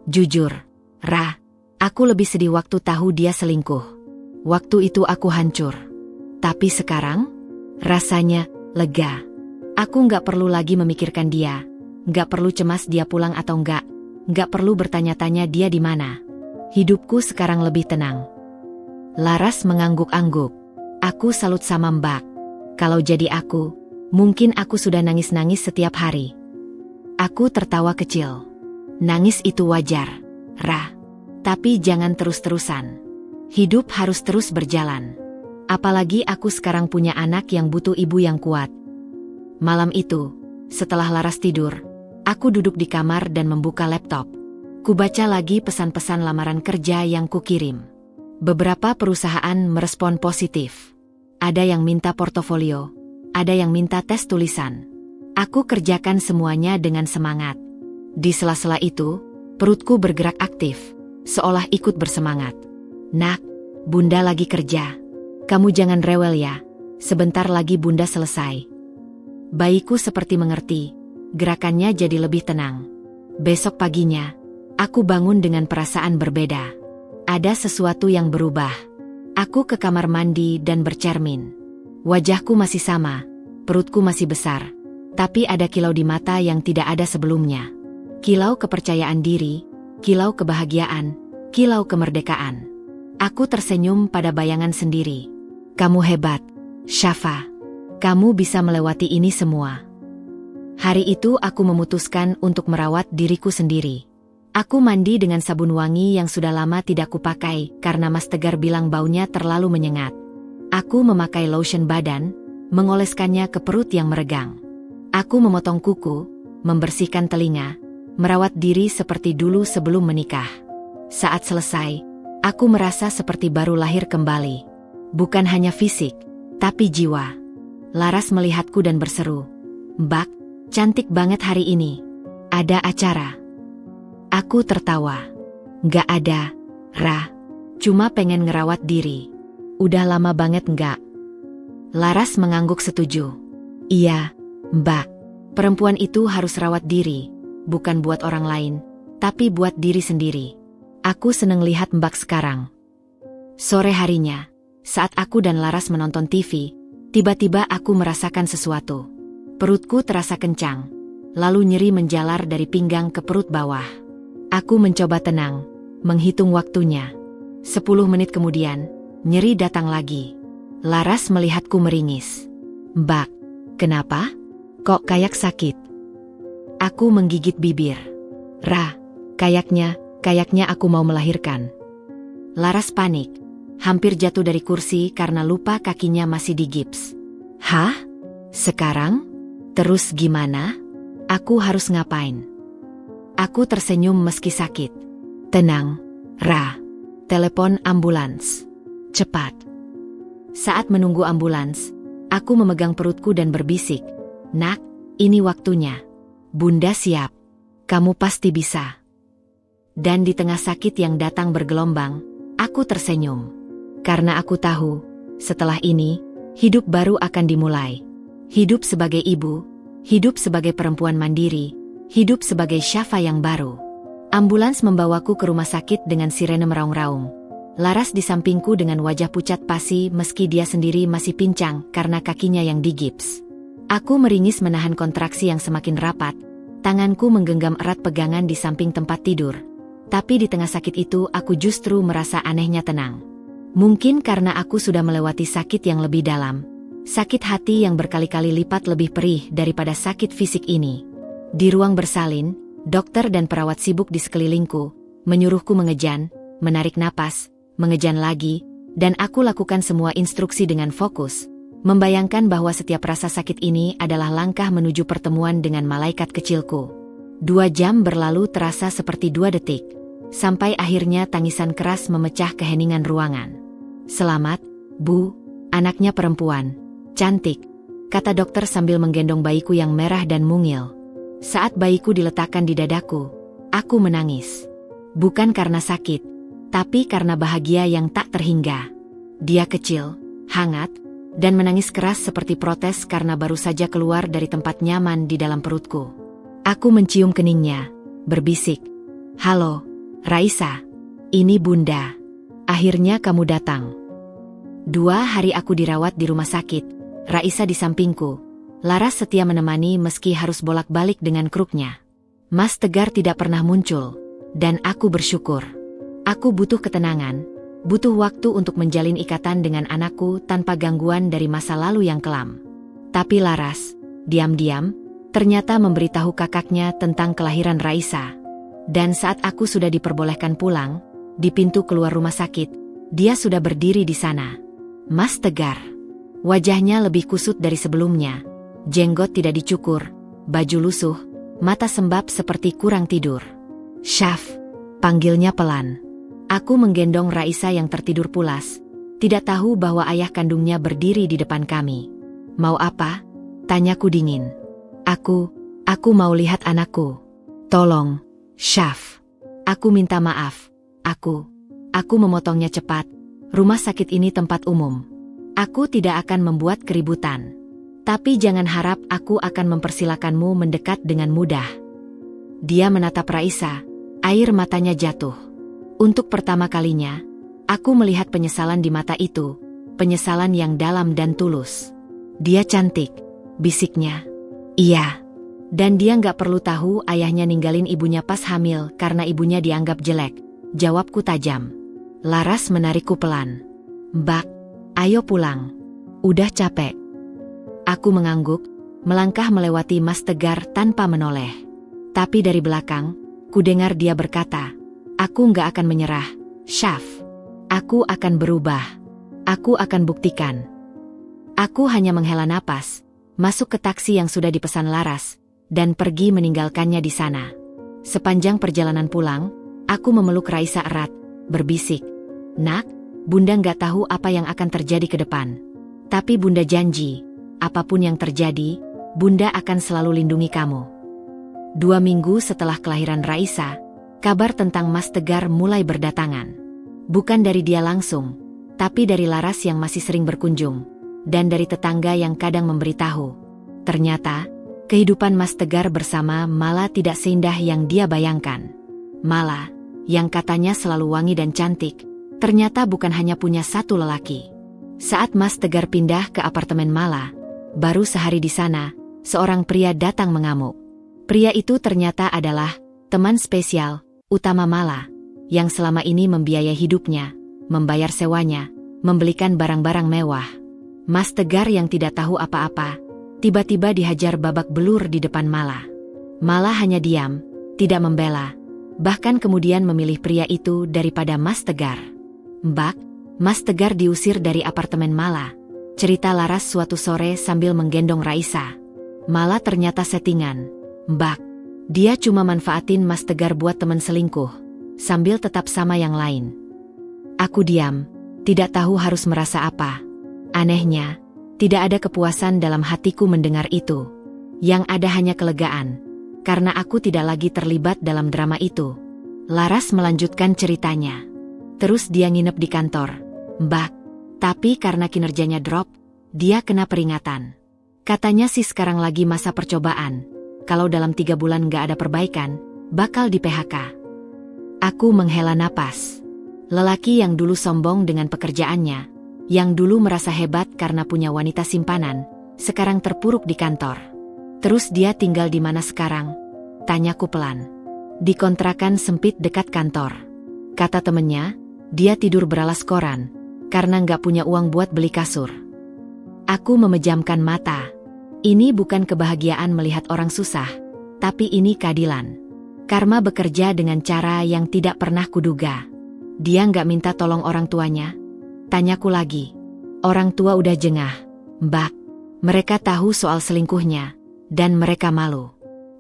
"Jujur, Ra, aku lebih sedih waktu tahu dia selingkuh. Waktu itu aku hancur. Tapi sekarang, rasanya lega. Aku nggak perlu lagi memikirkan dia, nggak perlu cemas dia pulang atau nggak perlu bertanya-tanya dia di mana. Hidupku sekarang lebih tenang." Laras mengangguk-angguk. Aku salut sama Mbak. Kalau jadi aku, mungkin aku sudah nangis-nangis setiap hari. Aku tertawa kecil. "Nangis itu wajar, Ra. Tapi jangan terus-terusan. Hidup harus terus berjalan. Apalagi aku sekarang punya anak yang butuh ibu yang kuat." Malam itu, setelah Laras tidur, aku duduk di kamar dan membuka laptop. Kubaca lagi pesan-pesan lamaran kerja yang kukirim. Beberapa perusahaan merespon positif. Ada yang minta portofolio, ada yang minta tes tulisan. Aku kerjakan semuanya dengan semangat. Di sela-sela itu, perutku bergerak aktif, seolah ikut bersemangat. "Nak, Bunda lagi kerja. Kamu jangan rewel ya, sebentar lagi Bunda selesai." Bayiku seperti mengerti, gerakannya jadi lebih tenang. Besok paginya, aku bangun dengan perasaan berbeda. Ada sesuatu yang berubah. Aku ke kamar mandi dan bercermin. Wajahku masih sama, perutku masih besar, tapi ada kilau di mata yang tidak ada sebelumnya. Kilau kepercayaan diri, kilau kebahagiaan, kilau kemerdekaan. Aku tersenyum pada bayangan sendiri. "Kamu hebat, Syafa. Kamu bisa melewati ini semua." Hari itu aku memutuskan untuk merawat diriku sendiri. Aku mandi dengan sabun wangi yang sudah lama tidak kupakai karena Mas Tegar bilang baunya terlalu menyengat. Aku memakai lotion badan, mengoleskannya ke perut yang meregang. Aku memotong kuku, membersihkan telinga, merawat diri seperti dulu sebelum menikah. Saat selesai, aku merasa seperti baru lahir kembali. Bukan hanya fisik, tapi jiwa. Laras melihatku dan berseru, "Mbak, cantik banget hari ini. Ada acara?" Aku tertawa. "Nggak ada, Ra. Cuma pengen ngerawat diri." "Udah lama banget nggak?" Laras mengangguk setuju. "Iya, Mbak. Perempuan itu harus rawat diri, bukan buat orang lain, tapi buat diri sendiri. Aku seneng lihat Mbak sekarang." Sore harinya, saat aku dan Laras menonton TV, tiba-tiba aku merasakan sesuatu. Perutku terasa kencang, lalu nyeri menjalar dari pinggang ke perut bawah. Aku mencoba tenang, menghitung waktunya. 10 menit kemudian, nyeri datang lagi. Laras melihatku meringis. "Mbak, kenapa? Kok kayak sakit?" Aku menggigit bibir. "Ra, kayaknya aku mau melahirkan." Laras panik, hampir jatuh dari kursi karena lupa kakinya masih digips. "Hah? Sekarang? Terus gimana? Aku harus ngapain?" Aku tersenyum meski sakit. "Tenang, Ra. Telepon ambulans. Cepat." Saat menunggu ambulans, aku memegang perutku dan berbisik, "Nak, ini waktunya. Bunda siap. Kamu pasti bisa." Dan di tengah sakit yang datang bergelombang, aku tersenyum. Karena aku tahu, setelah ini, hidup baru akan dimulai. Hidup sebagai ibu, hidup sebagai perempuan mandiri, hidup sebagai Syafa yang baru. Ambulans membawaku ke rumah sakit dengan sirene meraung-raung. Laras di sampingku dengan wajah pucat pasi meski dia sendiri masih pincang karena kakinya yang digips. Aku meringis menahan kontraksi yang semakin rapat. Tanganku menggenggam erat pegangan di samping tempat tidur. Tapi di tengah sakit itu aku justru merasa anehnya tenang. Mungkin karena aku sudah melewati sakit yang lebih dalam. Sakit hati yang berkali-kali lipat lebih perih daripada sakit fisik ini. Di ruang bersalin, dokter dan perawat sibuk di sekelilingku, menyuruhku mengejan, menarik napas, mengejan lagi, dan aku lakukan semua instruksi dengan fokus, membayangkan bahwa setiap rasa sakit ini adalah langkah menuju pertemuan dengan malaikat kecilku. 2 jam berlalu terasa seperti 2 detik, sampai akhirnya tangisan keras memecah keheningan ruangan. "Selamat, Bu, anaknya perempuan, cantik," kata dokter sambil menggendong bayiku yang merah dan mungil. Saat bayiku diletakkan di dadaku, aku menangis. Bukan karena sakit, tapi karena bahagia yang tak terhingga. Dia kecil, hangat, dan menangis keras seperti protes karena baru saja keluar dari tempat nyaman di dalam perutku. Aku mencium keningnya, berbisik, "Halo, Raisa, ini Bunda. Akhirnya kamu datang." 2 hari aku dirawat di rumah sakit, Raisa di sampingku. Laras setia menemani meski harus bolak-balik dengan kruknya. Mas Tegar tidak pernah muncul, dan aku bersyukur. Aku butuh ketenangan, butuh waktu untuk menjalin ikatan dengan anakku tanpa gangguan dari masa lalu yang kelam. Tapi Laras, diam-diam, ternyata memberitahu kakaknya tentang kelahiran Raisa. Dan saat aku sudah diperbolehkan pulang, di pintu keluar rumah sakit, dia sudah berdiri di sana. Mas Tegar. Wajahnya lebih kusut dari sebelumnya. Jenggot tidak dicukur, baju lusuh, mata sembab seperti kurang tidur. "Syaf," panggilnya pelan. Aku menggendong Raisa yang tertidur pulas, tidak tahu bahwa ayah kandungnya berdiri di depan kami. "Mau apa?" tanyaku dingin. Aku mau lihat anakku. Tolong, Syaf. Aku minta maaf. Aku memotongnya cepat. Rumah sakit ini tempat umum. Aku tidak akan membuat keributan. Tapi jangan harap aku akan mempersilakanmu mendekat dengan mudah. Dia menatap Raisa, air matanya jatuh. Untuk pertama kalinya, aku melihat penyesalan di mata itu, penyesalan yang dalam dan tulus. "Dia cantik," bisiknya. "Iya. Dan dia nggak perlu tahu ayahnya ninggalin ibunya pas hamil karena ibunya dianggap jelek," jawabku tajam. Laras menarikku pelan. "Mbak, ayo pulang. Udah capek." Aku mengangguk, melangkah melewati Mas Tegar tanpa menoleh. Tapi dari belakang, ku dengar dia berkata, "Aku nggak akan menyerah, Syaf. Aku akan berubah. Aku akan buktikan." Aku hanya menghela napas, masuk ke taksi yang sudah dipesan Laras, dan pergi meninggalkannya di sana. Sepanjang perjalanan pulang, aku memeluk Raisa erat, berbisik, "Nak, Bunda nggak tahu apa yang akan terjadi ke depan. Tapi Bunda janji, apapun yang terjadi, Bunda akan selalu lindungi kamu." 2 minggu setelah kelahiran Raisa, kabar tentang Mas Tegar mulai berdatangan. Bukan dari dia langsung, tapi dari Laras yang masih sering berkunjung, dan dari tetangga yang kadang memberitahu. Ternyata, kehidupan Mas Tegar bersama Mala tidak seindah yang dia bayangkan. Mala, yang katanya selalu wangi dan cantik, ternyata bukan hanya punya satu lelaki. Saat Mas Tegar pindah ke apartemen Mala, baru sehari di sana, seorang pria datang mengamuk. Pria itu ternyata adalah teman spesial utama Mala, yang selama ini membiayai hidupnya, membayar sewanya, membelikan barang-barang mewah. Mas Tegar yang tidak tahu apa-apa, tiba-tiba dihajar babak belur di depan Mala. Mala hanya diam, tidak membela, bahkan kemudian memilih pria itu daripada Mas Tegar. "Mbak, Mas Tegar diusir dari apartemen Mala," cerita Laras suatu sore sambil menggendong Raisa. "Mala ternyata settingan, Mbak. Dia cuma manfaatin Mas Tegar buat teman selingkuh, sambil tetap sama yang lain." Aku diam, tidak tahu harus merasa apa. Anehnya, tidak ada kepuasan dalam hatiku mendengar itu. Yang ada hanya kelegaan, karena aku tidak lagi terlibat dalam drama itu. Laras melanjutkan ceritanya. "Terus dia nginep di kantor, Mbak. Tapi karena kinerjanya drop, dia kena peringatan. Katanya sih sekarang lagi masa percobaan. Kalau dalam 3 bulan nggak ada perbaikan, bakal di PHK." Aku menghela napas. Lelaki yang dulu sombong dengan pekerjaannya, yang dulu merasa hebat karena punya wanita simpanan, sekarang terpuruk di kantor. Terus dia tinggal di mana sekarang? Tanyaku pelan. Di kontrakan sempit dekat kantor. Kata temennya, dia tidur beralas koran, karena nggak punya uang buat beli kasur. Aku memejamkan mata. Ini bukan kebahagiaan melihat orang susah, tapi ini keadilan. Karma bekerja dengan cara yang tidak pernah kuduga. Dia nggak minta tolong orang tuanya? Tanyaku lagi. Orang tua udah jengah, Mbak. Mereka tahu soal selingkuhnya, dan mereka malu.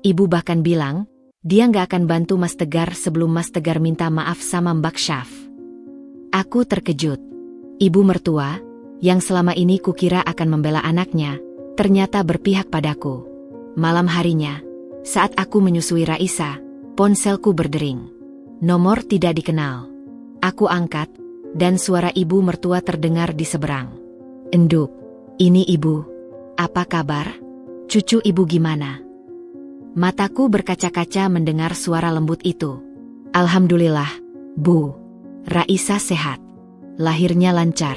Ibu bahkan bilang, dia nggak akan bantu Mas Tegar sebelum Mas Tegar minta maaf sama Mbak Syaf. Aku terkejut. Ibu mertua, yang selama ini kukira akan membela anaknya, ternyata berpihak padaku. Malam harinya, saat aku menyusui Raisa, ponselku berdering. Nomor tidak dikenal. Aku angkat, dan suara ibu mertua terdengar di seberang. Enduk, ini ibu. Apa kabar? Cucu ibu gimana? Mataku berkaca-kaca mendengar suara lembut itu. Alhamdulillah, Bu. Raisa sehat. Lahirnya lancar.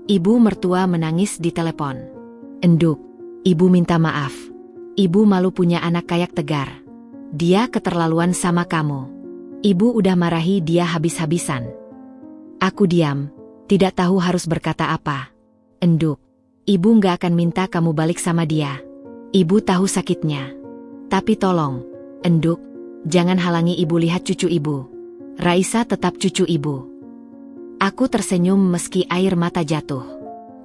Ibu mertua menangis di telepon. Enduk, ibu minta maaf. Ibu malu punya anak kayak Tegar. Dia keterlaluan sama kamu. Ibu udah marahi dia habis-habisan. Aku diam, tidak tahu harus berkata apa. Enduk, ibu nggak akan minta kamu balik sama dia. Ibu tahu sakitnya. Tapi tolong, Enduk, jangan halangi ibu lihat cucu ibu. Raisa tetap cucu ibu. Aku tersenyum meski air mata jatuh.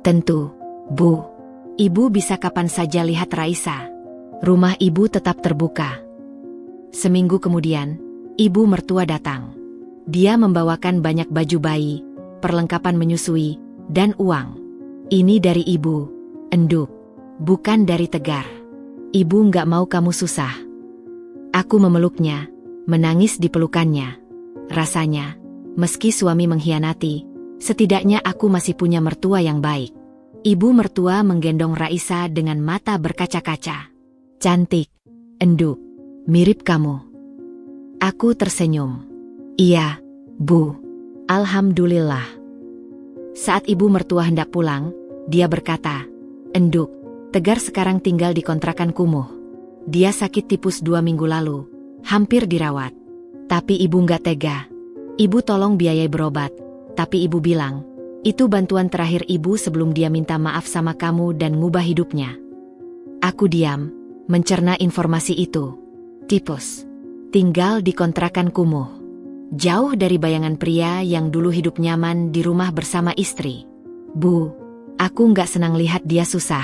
Tentu, Bu. Ibu bisa kapan saja lihat Raisa. Rumah ibu tetap terbuka. Seminggu kemudian, ibu mertua datang. Dia membawakan banyak baju bayi, perlengkapan menyusui, dan uang. Ini dari ibu, Enduk, bukan dari Tegar. Ibu nggak mau kamu susah. Aku memeluknya, menangis di pelukannya. Rasanya, meski suami mengkhianati, setidaknya aku masih punya mertua yang baik. Ibu mertua menggendong Raisa dengan mata berkaca-kaca. Cantik, Enduk, mirip kamu. Aku tersenyum. Iya, Bu. Alhamdulillah. Saat ibu mertua hendak pulang, dia berkata, Enduk, Tegar sekarang tinggal di kontrakan kumuh. Dia sakit tipus 2 minggu lalu, hampir dirawat. Tapi ibu nggak tega. Ibu tolong biayai berobat, tapi ibu bilang, itu bantuan terakhir ibu sebelum dia minta maaf sama kamu dan ngubah hidupnya. Aku diam, mencerna informasi itu. Tipus. Tinggal di kontrakan kumuh. Jauh dari bayangan pria yang dulu hidup nyaman di rumah bersama istri. Bu, aku nggak senang lihat dia susah.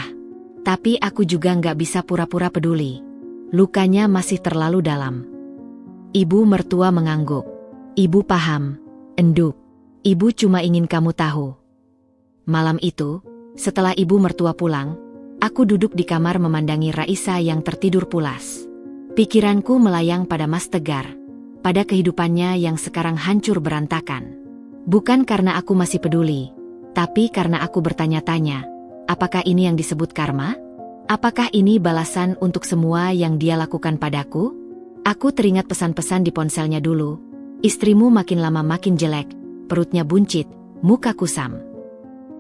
Tapi aku juga nggak bisa pura-pura peduli. Lukanya masih terlalu dalam. Ibu mertua mengangguk. Ibu paham, Enduk. Ibu cuma ingin kamu tahu. Malam itu, setelah ibu mertua pulang, aku duduk di kamar memandangi Raisa yang tertidur pulas. Pikiranku melayang pada Mas Tegar, pada kehidupannya yang sekarang hancur berantakan. Bukan karena aku masih peduli, tapi karena aku bertanya-tanya, apakah ini yang disebut karma? Apakah ini balasan untuk semua yang dia lakukan padaku? Aku teringat pesan-pesan di ponselnya dulu. Istrimu makin lama makin jelek, perutnya buncit, muka kusam.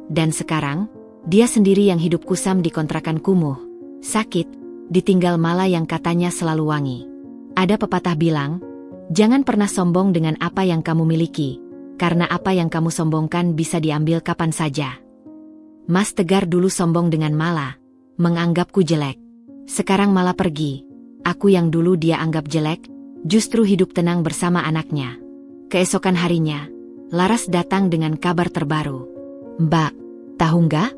Dan sekarang, dia sendiri yang hidup kusam di kontrakan kumuh. Sakit, ditinggal Mala yang katanya selalu wangi. Ada pepatah bilang, jangan pernah sombong dengan apa yang kamu miliki, karena apa yang kamu sombongkan bisa diambil kapan saja. Mas Tegar dulu sombong dengan Mala, menganggapku jelek. Sekarang Mala pergi, aku yang dulu dia anggap jelek, justru hidup tenang bersama anaknya. Keesokan harinya, Laras datang dengan kabar terbaru. Mbak, tahu nggak?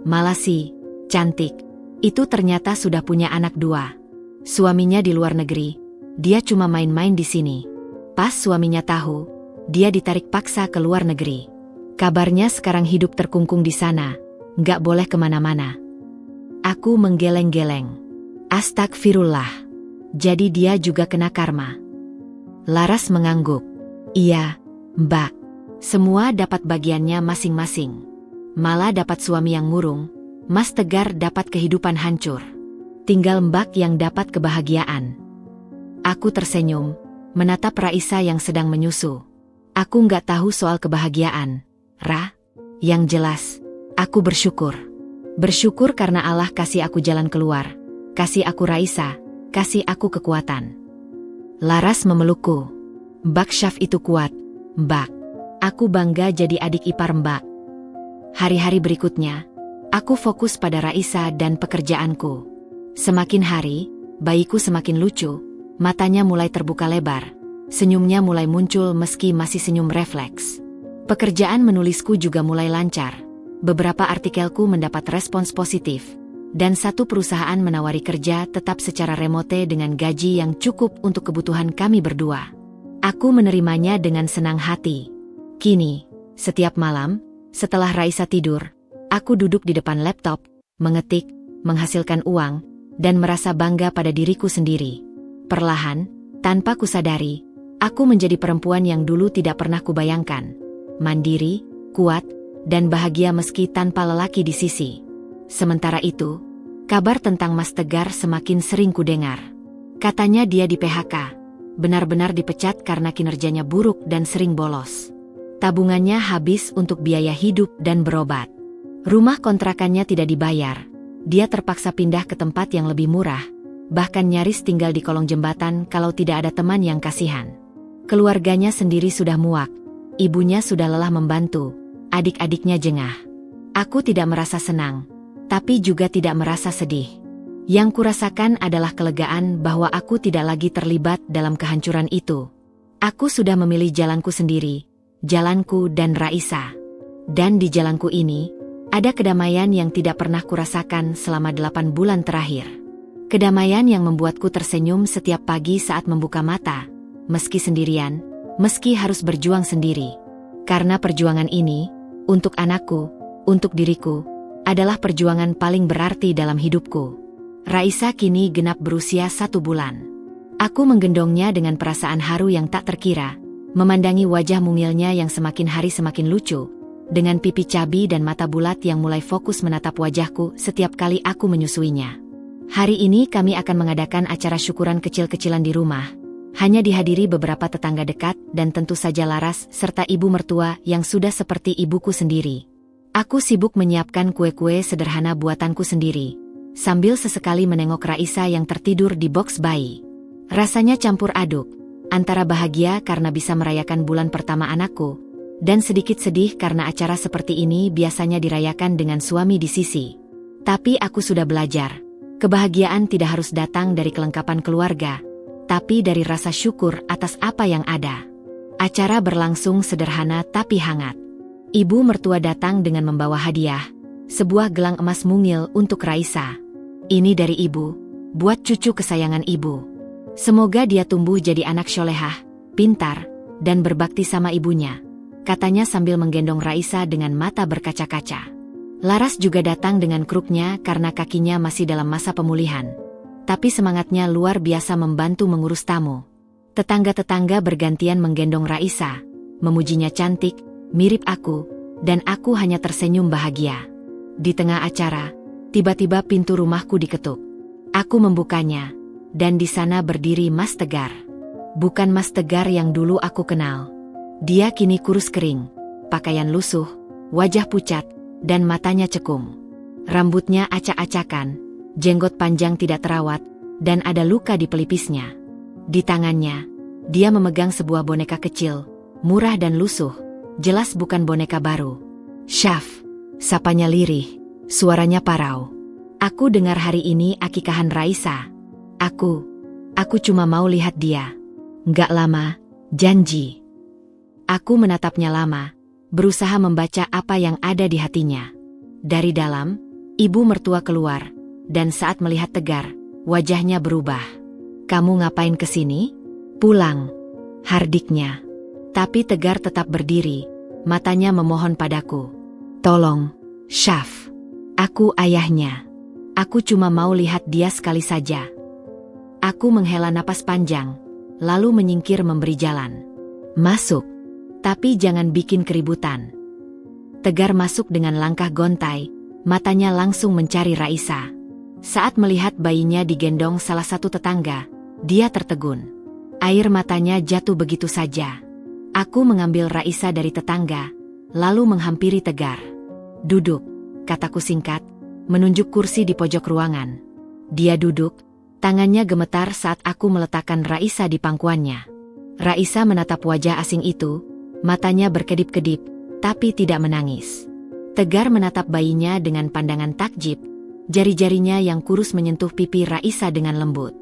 Mala sih, cantik. Itu ternyata sudah punya anak 2. Suaminya di luar negeri, dia cuma main-main di sini. Pas suaminya tahu, dia ditarik paksa ke luar negeri. Kabarnya sekarang hidup terkungkung di sana, nggak boleh kemana-mana. Aku menggeleng-geleng. Astagfirullah. Jadi dia juga kena karma. Laras mengangguk. Iya, Mbak. Semua dapat bagiannya masing-masing. Mala dapat suami yang ngurung, Mas Tegar dapat kehidupan hancur. Tinggal Mbak yang dapat kebahagiaan. Aku tersenyum, menatap Raisa yang sedang menyusu. Aku nggak tahu soal kebahagiaan, Ra. Yang jelas, aku bersyukur. Bersyukur karena Allah kasih aku jalan keluar, kasih aku Raisa, kasih aku kekuatan. Laras memelukku. Mbak Syaf itu kuat, Mbak. Aku bangga jadi adik ipar Mbak. Hari-hari berikutnya, aku fokus pada Raisa dan pekerjaanku. Semakin hari, bayiku semakin lucu, matanya mulai terbuka lebar. Senyumnya mulai muncul meski masih senyum refleks. Pekerjaan menulisku juga mulai lancar. Beberapa artikelku mendapat respons positif. Dan satu perusahaan menawari kerja tetap secara remote dengan gaji yang cukup untuk kebutuhan kami berdua. Aku menerimanya dengan senang hati. Kini, setiap malam, setelah Raisa tidur, aku duduk di depan laptop, mengetik, menghasilkan uang, dan merasa bangga pada diriku sendiri. Perlahan, tanpa kusadari, aku menjadi perempuan yang dulu tidak pernah kubayangkan. Mandiri, kuat, dan bahagia meski tanpa lelaki di sisi. Sementara itu, kabar tentang Mas Tegar semakin sering kudengar. Katanya dia di PHK, benar-benar dipecat karena kinerjanya buruk dan sering bolos. Tabungannya habis untuk biaya hidup dan berobat. Rumah kontrakannya tidak dibayar. Dia terpaksa pindah ke tempat yang lebih murah, bahkan nyaris tinggal di kolong jembatan kalau tidak ada teman yang kasihan. Keluarganya sendiri sudah muak, ibunya sudah lelah membantu, adik-adiknya jengah. Aku tidak merasa senang, tapi juga tidak merasa sedih. Yang kurasakan adalah kelegaan bahwa aku tidak lagi terlibat dalam kehancuran itu. Aku sudah memilih jalanku sendiri, jalanku dan Raisa. Dan di jalanku ini, ada kedamaian yang tidak pernah kurasakan selama 8 bulan terakhir. Kedamaian yang membuatku tersenyum setiap pagi saat membuka mata, meski sendirian, meski harus berjuang sendiri. Karena perjuangan ini, untuk anakku, untuk diriku, adalah perjuangan paling berarti dalam hidupku. Raisa kini genap berusia 1 bulan. Aku menggendongnya dengan perasaan haru yang tak terkira, memandangi wajah mungilnya yang semakin hari semakin lucu, dengan pipi cabi dan mata bulat yang mulai fokus menatap wajahku setiap kali aku menyusuinya. Hari ini kami akan mengadakan acara syukuran kecil-kecilan di rumah, hanya dihadiri beberapa tetangga dekat dan tentu saja Laras serta ibu mertua yang sudah seperti ibuku sendiri. Aku sibuk menyiapkan kue-kue sederhana buatanku sendiri, sambil sesekali menengok Raisa yang tertidur di box bayi. Rasanya campur aduk, antara bahagia karena bisa merayakan bulan pertama anakku, dan sedikit sedih karena acara seperti ini biasanya dirayakan dengan suami di sisi. Tapi aku sudah belajar, kebahagiaan tidak harus datang dari kelengkapan keluarga, tapi dari rasa syukur atas apa yang ada. Acara berlangsung sederhana tapi hangat. Ibu mertua datang dengan membawa hadiah, sebuah gelang emas mungil untuk Raisa. Ini dari ibu, buat cucu kesayangan ibu. Semoga dia tumbuh jadi anak solehah, pintar, dan berbakti sama ibunya, katanya sambil menggendong Raisa dengan mata berkaca-kaca. Laras juga datang dengan kruknya karena kakinya masih dalam masa pemulihan. Tapi semangatnya luar biasa membantu mengurus tamu. Tetangga-tetangga bergantian menggendong Raisa, memujinya cantik, mirip aku, dan aku hanya tersenyum bahagia. Di tengah acara, tiba-tiba pintu rumahku diketuk. Aku membukanya, dan di sana berdiri Mas Tegar. Bukan Mas Tegar yang dulu aku kenal. Dia kini kurus kering, pakaian lusuh, wajah pucat, dan matanya cekung. Rambutnya acak-acakan, jenggot panjang tidak terawat, dan ada luka di pelipisnya. Di tangannya, dia memegang sebuah boneka kecil, murah dan lusuh, jelas bukan boneka baru. Syaf, sapanya lirih, suaranya parau. Aku dengar hari ini akikahan Raisa. Aku cuma mau lihat dia. Nggak lama, janji. Aku menatapnya lama, berusaha membaca apa yang ada di hatinya. Dari dalam, ibu mertua keluar, dan saat melihat Tegar, wajahnya berubah. Kamu ngapain kesini? Pulang, hardiknya. Tapi Tegar tetap berdiri, matanya memohon padaku. Tolong, Syaf. Aku ayahnya. Aku cuma mau lihat dia sekali saja. Aku menghela napas panjang, lalu menyingkir memberi jalan. Masuk, tapi jangan bikin keributan. Tegar masuk dengan langkah gontai, matanya langsung mencari Raisa. Saat melihat bayinya digendong salah satu tetangga, dia tertegun. Air matanya jatuh begitu saja. Aku mengambil Raisa dari tetangga, lalu menghampiri Tegar. "Duduk," kataku singkat, menunjuk kursi di pojok ruangan. Dia duduk, tangannya gemetar saat aku meletakkan Raisa di pangkuannya. Raisa menatap wajah asing itu, matanya berkedip-kedip, tapi tidak menangis. Tegar menatap bayinya dengan pandangan takjub, jari-jarinya yang kurus menyentuh pipi Raisa dengan lembut.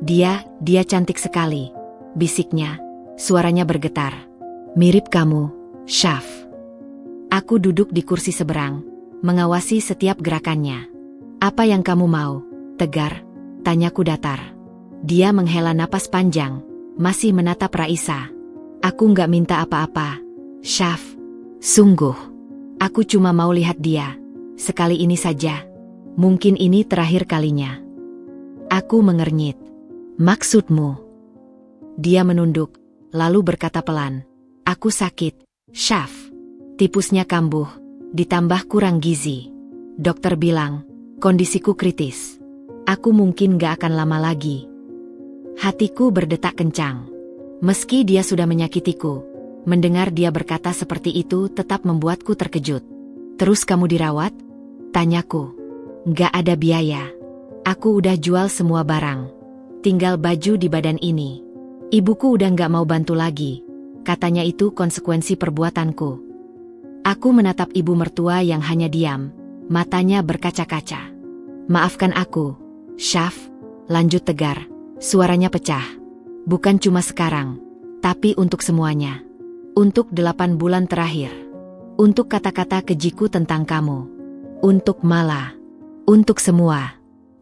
Dia cantik sekali," bisiknya, suaranya bergetar. "Mirip kamu, Syaf." Aku duduk di kursi seberang, mengawasi setiap gerakannya. "Apa yang kamu mau, Tegar?" tanyaku datar. Dia menghela napas panjang, masih menatap Raisa. "Aku nggak minta apa-apa, Syaf. Sungguh. Aku cuma mau lihat dia. Sekali ini saja. Mungkin ini terakhir kalinya." Aku mengernyit. "Maksudmu?" Dia menunduk, lalu berkata pelan. "Aku sakit, Syaf. Tipusnya kambuh, ditambah kurang gizi. Dokter bilang, kondisiku kritis. Aku mungkin gak akan lama lagi." Hatiku berdetak kencang. Meski dia sudah menyakitiku, mendengar dia berkata seperti itu tetap membuatku terkejut. "Terus kamu dirawat?" tanyaku. "Gak ada biaya. Aku udah jual semua barang. Tinggal baju di badan ini. Ibuku udah gak mau bantu lagi. Katanya itu konsekuensi perbuatanku." Aku menatap ibu mertua yang hanya diam, matanya berkaca-kaca. "Maafkan aku, Syaf," lanjut Tegar, suaranya pecah. "Bukan cuma sekarang, tapi untuk semuanya. Untuk 8 bulan terakhir. Untuk kata-kata kejiku tentang kamu. Untuk Mala. Untuk semua.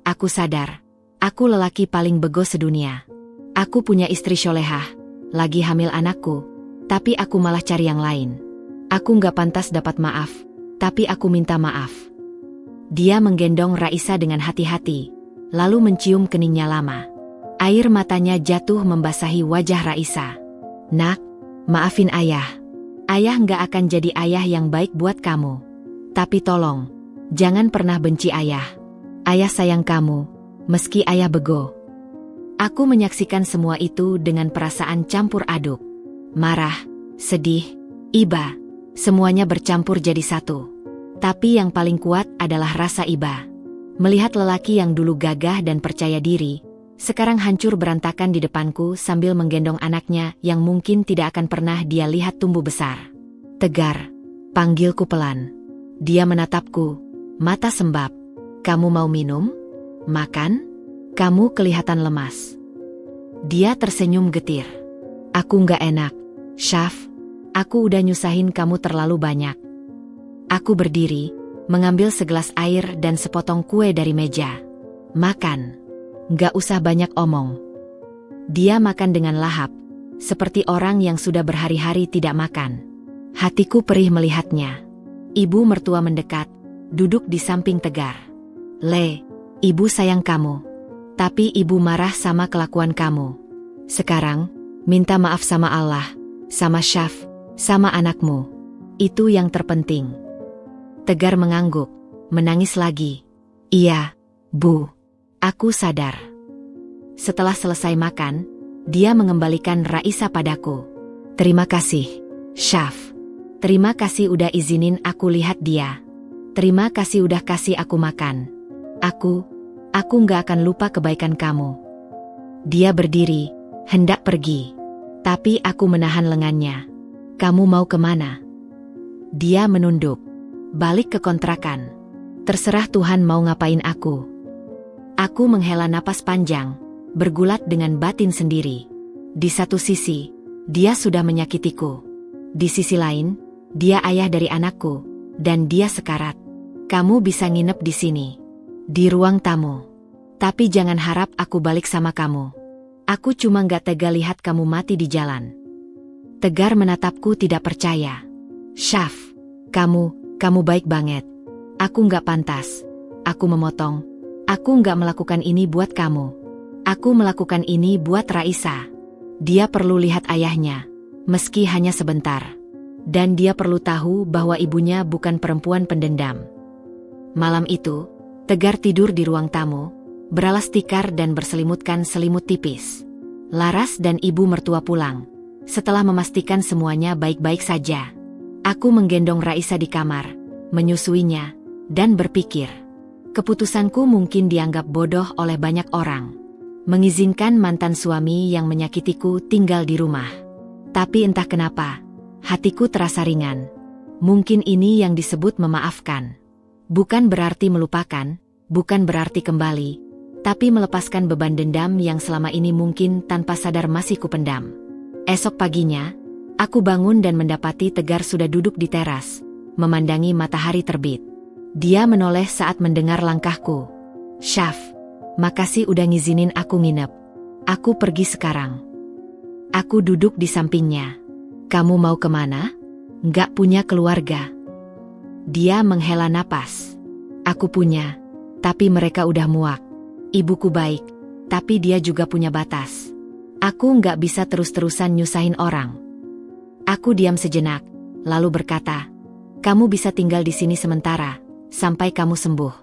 Aku sadar, aku lelaki paling bego sedunia. Aku punya istri solehah, lagi hamil anakku, tapi aku malah cari yang lain. Aku nggak pantas dapat maaf, tapi aku minta maaf." Dia menggendong Raisa dengan hati-hati, lalu mencium keningnya lama. Air matanya jatuh membasahi wajah Raisa. "Nak, maafin ayah. Ayah nggak akan jadi ayah yang baik buat kamu. Tapi tolong, jangan pernah benci ayah. Ayah sayang kamu, meski ayah bego." Aku menyaksikan semua itu dengan perasaan campur aduk. Marah, sedih, iba, semuanya bercampur jadi satu. Tapi yang paling kuat adalah rasa iba. Melihat lelaki yang dulu gagah dan percaya diri, sekarang hancur berantakan di depanku sambil menggendong anaknya yang mungkin tidak akan pernah dia lihat tumbuh besar. "Tegar," panggilku pelan. Dia menatapku, mata sembab. "Kamu mau minum? Makan? Kamu kelihatan lemas." Dia tersenyum getir. "Aku nggak enak, Syaf. Aku udah nyusahin kamu terlalu banyak." Aku berdiri, mengambil segelas air dan sepotong kue dari meja. "Makan. Nggak usah banyak omong." Dia makan dengan lahap, seperti orang yang sudah berhari-hari tidak makan. Hatiku perih melihatnya. Ibu mertua mendekat, duduk di samping Tegar. "Le, ibu sayang kamu. Tapi ibu marah sama kelakuan kamu. Sekarang, minta maaf sama Allah, sama Syaf, sama anakmu. Itu yang terpenting." Tegar mengangguk, menangis lagi. "Iya, Bu. Aku sadar." Setelah selesai makan, dia mengembalikan Raisa padaku. "Terima kasih, Syaf. Terima kasih udah izinin aku lihat dia. Terima kasih udah kasih aku makan. Aku nggak akan lupa kebaikan kamu." Dia berdiri, hendak pergi. Tapi aku menahan lengannya. "Kamu mau kemana?" Dia menunduk. "Balik ke kontrakan. Terserah Tuhan mau ngapain aku." Aku menghela napas panjang, bergulat dengan batin sendiri. Di satu sisi, dia sudah menyakitiku. Di sisi lain, dia ayah dari anakku, dan dia sekarat. "Kamu bisa nginep di sini, di ruang tamu. Tapi jangan harap aku balik sama kamu. Aku cuma nggak tega lihat kamu mati di jalan." Tegar menatapku tidak percaya. "Syaf, kamu baik banget. Aku nggak pantas." Aku memotong. "Aku nggak melakukan ini buat kamu. Aku melakukan ini buat Raisa. Dia perlu lihat ayahnya, meski hanya sebentar. Dan dia perlu tahu bahwa ibunya bukan perempuan pendendam." Malam itu, Tegar tidur di ruang tamu, beralas tikar dan berselimutkan selimut tipis. Laras dan ibu mertua pulang. Setelah memastikan semuanya baik-baik saja, aku menggendong Raisa di kamar, menyusuinya, dan berpikir. Keputusanku mungkin dianggap bodoh oleh banyak orang. Mengizinkan mantan suami yang menyakitiku tinggal di rumah. Tapi entah kenapa, hatiku terasa ringan. Mungkin ini yang disebut memaafkan. Bukan berarti melupakan, bukan berarti kembali, tapi melepaskan beban dendam yang selama ini mungkin tanpa sadar masih kupendam. Esok paginya, aku bangun dan mendapati Tegar sudah duduk di teras, memandangi matahari terbit. Dia menoleh saat mendengar langkahku. "Syaf, makasih udah ngizinin aku nginep. Aku pergi sekarang." Aku duduk di sampingnya. "Kamu mau kemana? Nggak punya keluarga?" Dia menghela napas. "Aku punya, tapi mereka udah muak. Ibuku baik, tapi dia juga punya batas. Aku nggak bisa terus-terusan nyusahin orang." Aku diam sejenak, lalu berkata, "Kamu bisa tinggal di sini sementara, sampai kamu sembuh.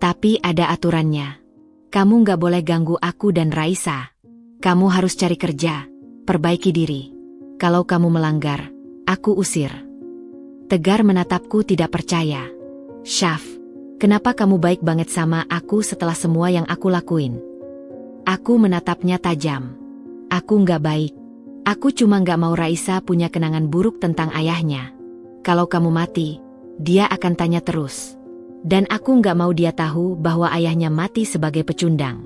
Tapi ada aturannya. Kamu nggak boleh ganggu aku dan Raisa. Kamu harus cari kerja, perbaiki diri. Kalau kamu melanggar, aku usir." Tegar menatapku tidak percaya. "Syaf, kenapa kamu baik banget sama aku setelah semua yang aku lakuin?" Aku menatapnya tajam. "Aku nggak baik. Aku cuma nggak mau Raisa punya kenangan buruk tentang ayahnya. Kalau kamu mati, dia akan tanya terus. Dan aku nggak mau dia tahu bahwa ayahnya mati sebagai pecundang."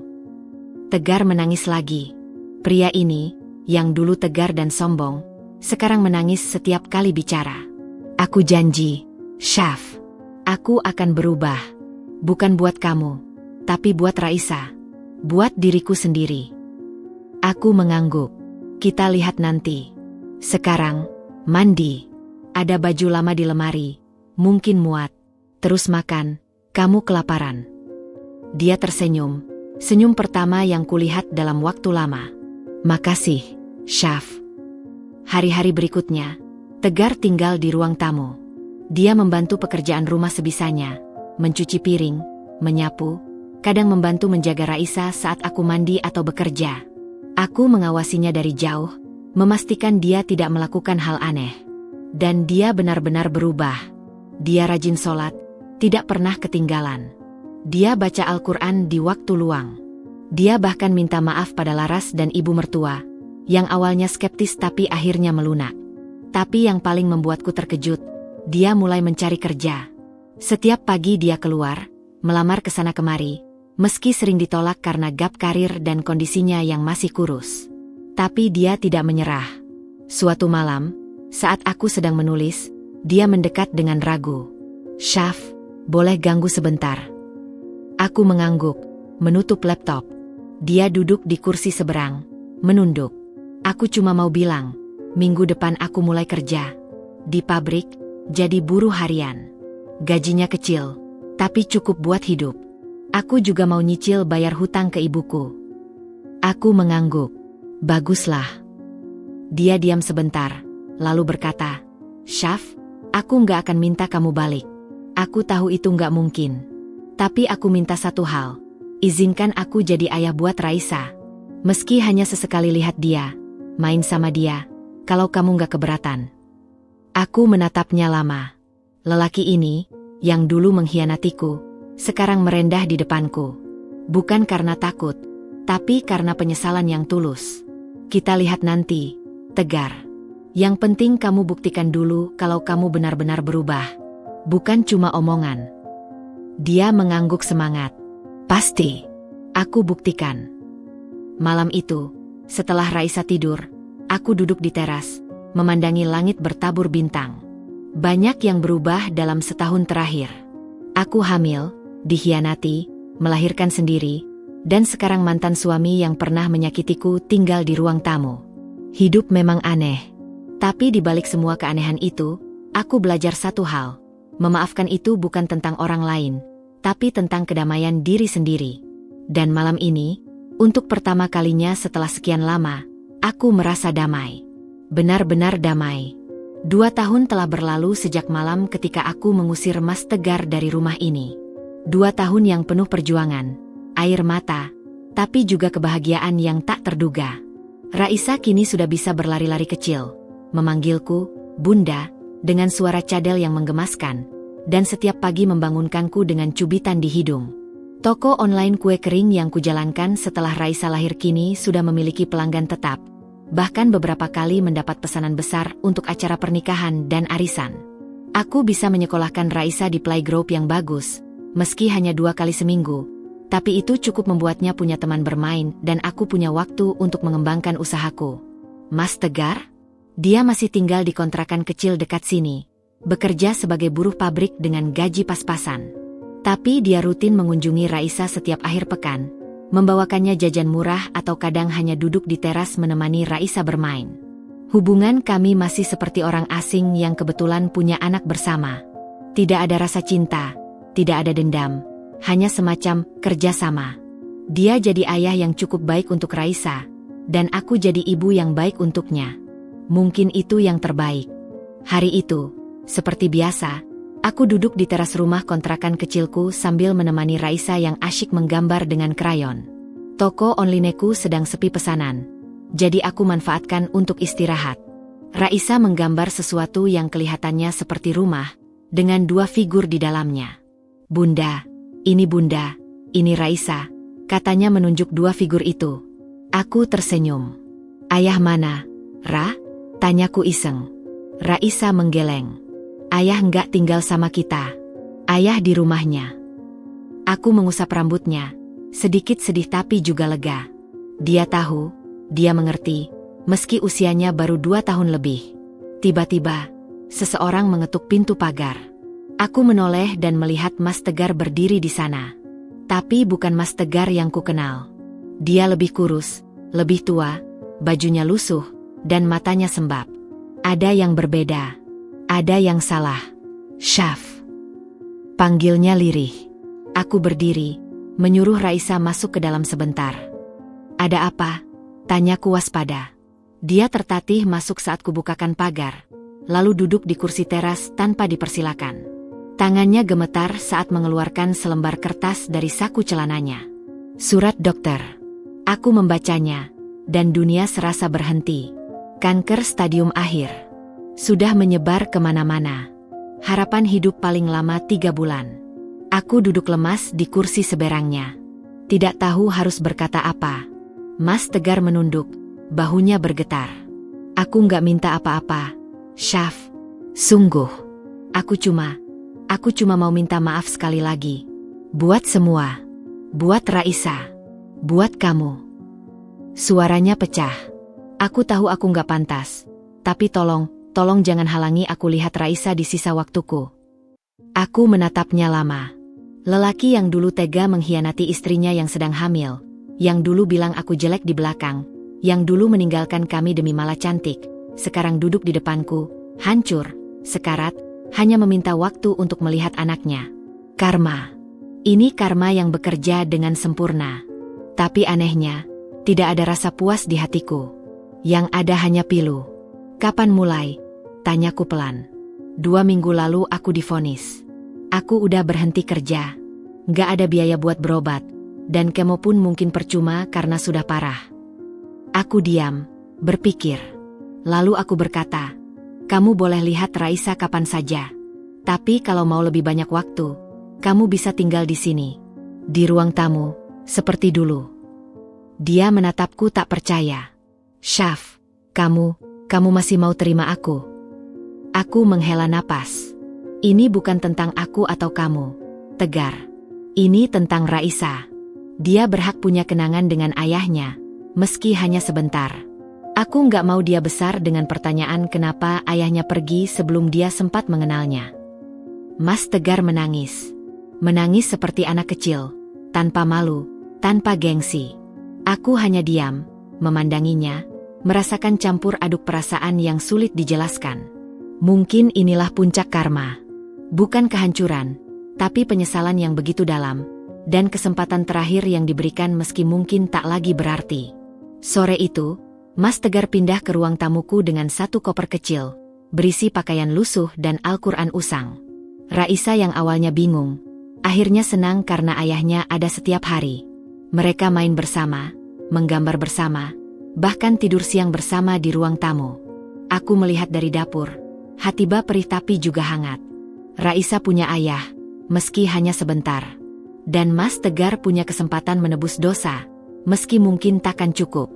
Tegar menangis lagi. Pria ini, yang dulu tegar dan sombong, sekarang menangis setiap kali bicara. "Aku janji, Syaf, aku akan berubah. Bukan buat kamu, tapi buat Raisa. Buat diriku sendiri." Aku mengangguk. "Kita lihat nanti. Sekarang, mandi. Ada baju lama di lemari, mungkin muat. Terus makan, kamu kelaparan." Dia tersenyum, senyum pertama yang kulihat dalam waktu lama. "Makasih, Syaf." Hari-hari berikutnya, Tegar tinggal di ruang tamu. Dia membantu pekerjaan rumah sebisanya, mencuci piring, menyapu, kadang membantu menjaga Raisa saat aku mandi atau bekerja. Aku mengawasinya dari jauh, memastikan dia tidak melakukan hal aneh. Dan dia benar-benar berubah. Dia rajin sholat, tidak pernah ketinggalan. Dia baca Al-Quran di waktu luang. Dia bahkan minta maaf pada Laras dan ibu mertua, yang awalnya skeptis tapi akhirnya melunak. Tapi yang paling membuatku terkejut, dia mulai mencari kerja. Setiap pagi dia keluar, melamar ke sana kemari, meski sering ditolak karena gap karir dan kondisinya yang masih kurus. Tapi dia tidak menyerah. Suatu malam, saat aku sedang menulis, dia mendekat dengan ragu. "Syaf, boleh ganggu sebentar?" Aku mengangguk, menutup laptop. Dia duduk di kursi seberang, menunduk. "Aku cuma mau bilang, minggu depan aku mulai kerja. Di pabrik, jadi buruh harian. Gajinya kecil, tapi cukup buat hidup. Aku juga mau nyicil bayar hutang ke ibuku." Aku mengangguk. "Baguslah." Dia diam sebentar, lalu berkata, "Syaf, aku nggak akan minta kamu balik. Aku tahu itu nggak mungkin. Tapi aku minta satu hal. Izinkan aku jadi ayah buat Raisa. Meski hanya sesekali lihat dia, main sama dia, kalau kamu nggak keberatan." Aku menatapnya lama. Lelaki ini, yang dulu mengkhianatiku, sekarang merendah di depanku. Bukan karena takut, tapi karena penyesalan yang tulus. "Kita lihat nanti, Tegar. Yang penting kamu buktikan dulu kalau kamu benar-benar berubah. Bukan cuma omongan." Dia mengangguk semangat. "Pasti. Aku buktikan." Malam itu, setelah Raisa tidur, aku duduk di teras, memandangi langit bertabur bintang. Banyak yang berubah dalam setahun terakhir. Aku hamil, dikhianati, melahirkan sendiri, dan sekarang mantan suami yang pernah menyakitiku tinggal di ruang tamu. Hidup memang aneh. Tapi di balik semua keanehan itu, aku belajar satu hal. Memaafkan itu bukan tentang orang lain, tapi tentang kedamaian diri sendiri. Dan malam ini, untuk pertama kalinya setelah sekian lama, aku merasa damai. Benar-benar damai. 2 tahun telah berlalu sejak malam ketika aku mengusir Mas Tegar dari rumah ini. 2 tahun yang penuh perjuangan, air mata, tapi juga kebahagiaan yang tak terduga. Raisa kini sudah bisa berlari-lari kecil, memanggilku, Bunda, dengan suara cadel yang menggemaskan, dan setiap pagi membangunkanku dengan cubitan di hidung. Toko online kue kering yang kujalankan setelah Raisa lahir kini sudah memiliki pelanggan tetap, bahkan beberapa kali mendapat pesanan besar untuk acara pernikahan dan arisan. Aku bisa menyekolahkan Raisa di playgroup yang bagus, meski hanya 2 kali seminggu, tapi itu cukup membuatnya punya teman bermain dan aku punya waktu untuk mengembangkan usahaku. Mas Tegar? Dia masih tinggal di kontrakan kecil dekat sini, bekerja sebagai buruh pabrik dengan gaji pas-pasan. Tapi dia rutin mengunjungi Raisa setiap akhir pekan, membawakannya jajan murah atau kadang hanya duduk di teras menemani Raisa bermain. Hubungan kami masih seperti orang asing yang kebetulan punya anak bersama. Tidak ada rasa cinta, tidak ada dendam, hanya semacam kerjasama. Dia jadi ayah yang cukup baik untuk Raisa, dan aku jadi ibu yang baik untuknya. Mungkin itu yang terbaik. Hari itu, seperti biasa, aku duduk di teras rumah kontrakan kecilku sambil menemani Raisa yang asyik menggambar dengan krayon. Toko onlineku sedang sepi pesanan, jadi aku manfaatkan untuk istirahat. Raisa menggambar sesuatu yang kelihatannya seperti rumah, dengan 2 figur di dalamnya. Bunda, ini Raisa, katanya menunjuk 2 figur itu. Aku tersenyum. Ayah mana, Ra? Tanyaku iseng. Raisa menggeleng. Ayah nggak tinggal sama kita. Ayah di rumahnya. Aku mengusap rambutnya, sedikit sedih tapi juga lega. Dia tahu, dia mengerti, meski usianya baru 2 tahun lebih. Tiba-tiba, seseorang mengetuk pintu pagar. Aku menoleh dan melihat Mas Tegar berdiri di sana. Tapi bukan Mas Tegar yang kukenal. Dia lebih kurus, lebih tua, bajunya lusuh, dan matanya sembab. Ada yang berbeda. Ada yang salah. Syaf. Panggilnya lirih. Aku berdiri, menyuruh Raisa masuk ke dalam sebentar. Ada apa? Tanyaku waspada. Dia tertatih masuk saat kubukakan pagar, lalu duduk di kursi teras tanpa dipersilakan. Tangannya gemetar saat mengeluarkan selembar kertas dari saku celananya. Surat dokter. Aku membacanya, dan dunia serasa berhenti. Kanker stadium akhir. Sudah menyebar kemana-mana. Harapan hidup paling lama 3 bulan. Aku duduk lemas di kursi seberangnya. Tidak tahu harus berkata apa. Mas Tegar menunduk, bahunya bergetar. Aku nggak minta apa-apa, Syaf. Sungguh. Aku cuma mau minta maaf sekali lagi. Buat semua. Buat Raisa. Buat kamu. Suaranya pecah. Aku tahu aku nggak pantas. Tapi tolong jangan halangi aku lihat Raisa di sisa waktuku. Aku menatapnya lama. Lelaki yang dulu tega mengkhianati istrinya yang sedang hamil, yang dulu bilang aku jelek di belakang, yang dulu meninggalkan kami demi malah cantik, sekarang duduk di depanku, hancur, sekarat, hanya meminta waktu untuk melihat anaknya. Karma. Ini karma yang bekerja dengan sempurna. Tapi anehnya, tidak ada rasa puas di hatiku. Yang ada hanya pilu. Kapan mulai? Tanyaku pelan. 2 minggu lalu aku divonis. Aku udah berhenti kerja. Nggak ada biaya buat berobat. Dan kemo pun mungkin percuma karena sudah parah. Aku diam, berpikir. Lalu aku berkata, kamu boleh lihat Raisa kapan saja. Tapi kalau mau lebih banyak waktu, kamu bisa tinggal di sini. Di ruang tamu, seperti dulu. Dia menatapku tak percaya. Syaf, kamu masih mau terima aku? Aku menghela napas. Ini bukan tentang aku atau kamu, Tegar. Ini tentang Raisa. Dia berhak punya kenangan dengan ayahnya, meski hanya sebentar. Aku nggak mau dia besar dengan pertanyaan kenapa ayahnya pergi sebelum dia sempat mengenalnya. Mas Tegar menangis. Menangis seperti anak kecil, tanpa malu, tanpa gengsi. Aku hanya diam, memandanginya, merasakan campur aduk perasaan yang sulit dijelaskan. Mungkin inilah puncak karma. Bukan kehancuran, tapi penyesalan yang begitu dalam, dan kesempatan terakhir yang diberikan meski mungkin tak lagi berarti. Sore itu, Mas Tegar pindah ke ruang tamuku dengan 1 koper kecil, berisi pakaian lusuh dan Al-Quran usang. Raisa yang awalnya bingung, akhirnya senang karena ayahnya ada setiap hari. Mereka main bersama, menggambar bersama, bahkan tidur siang bersama di ruang tamu. Aku melihat dari dapur, Hatiba perih tapi juga hangat. Raisa punya ayah, meski hanya sebentar. Dan Mas Tegar punya kesempatan menebus dosa, meski mungkin takkan cukup.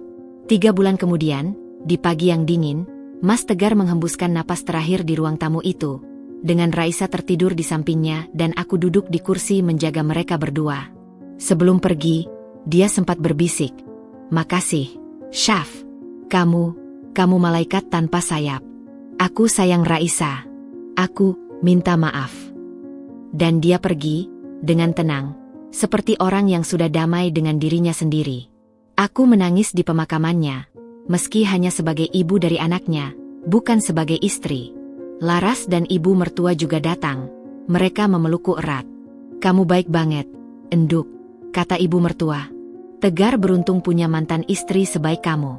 3 bulan kemudian, di pagi yang dingin, Mas Tegar menghembuskan napas terakhir di ruang tamu itu, dengan Raisa tertidur di sampingnya dan aku duduk di kursi menjaga mereka berdua. Sebelum pergi, dia sempat berbisik, "Makasih, Syaf. Kamu malaikat tanpa sayap. Aku sayang Raisa. Aku minta maaf." Dan dia pergi, dengan tenang, seperti orang yang sudah damai dengan dirinya sendiri. Aku menangis di pemakamannya, meski hanya sebagai ibu dari anaknya, bukan sebagai istri. Laras dan ibu mertua juga datang. Mereka memelukku erat. "Kamu baik banget, Enduk," kata ibu mertua. "Tegar beruntung punya mantan istri sebaik kamu."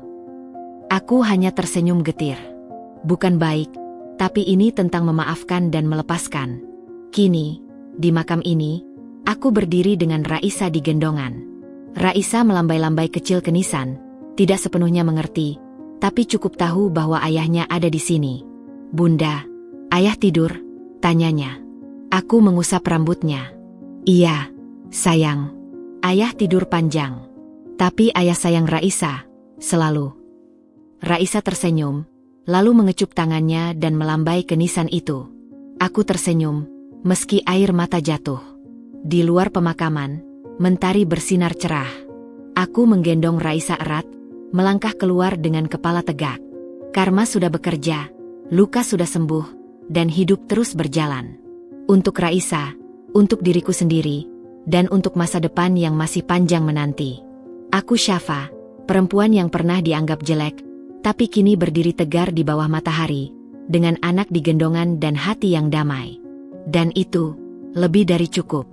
Aku hanya tersenyum getir. Bukan baik, tapi ini tentang memaafkan dan melepaskan. Kini, di makam ini, aku berdiri dengan Raisa di gendongan. Raisa melambai-lambai kecil kenisan, tidak sepenuhnya mengerti, tapi cukup tahu bahwa ayahnya ada di sini. "Bunda, ayah tidur?" tanyanya. Aku mengusap rambutnya. "Iya, sayang. Ayah tidur panjang. Tapi ayah sayang Raisa, selalu." Raisa tersenyum, lalu mengecup tangannya dan melambai kenisan itu. Aku tersenyum, meski air mata jatuh. Di luar pemakaman, mentari bersinar cerah. Aku menggendong Raisa erat, melangkah keluar dengan kepala tegak. Karma sudah bekerja, luka sudah sembuh, dan hidup terus berjalan. Untuk Raisa, untuk diriku sendiri, dan untuk masa depan yang masih panjang menanti. Aku Syafa, perempuan yang pernah dianggap jelek, tapi kini berdiri tegar di bawah matahari, dengan anak di gendongan dan hati yang damai. Dan itu lebih dari cukup.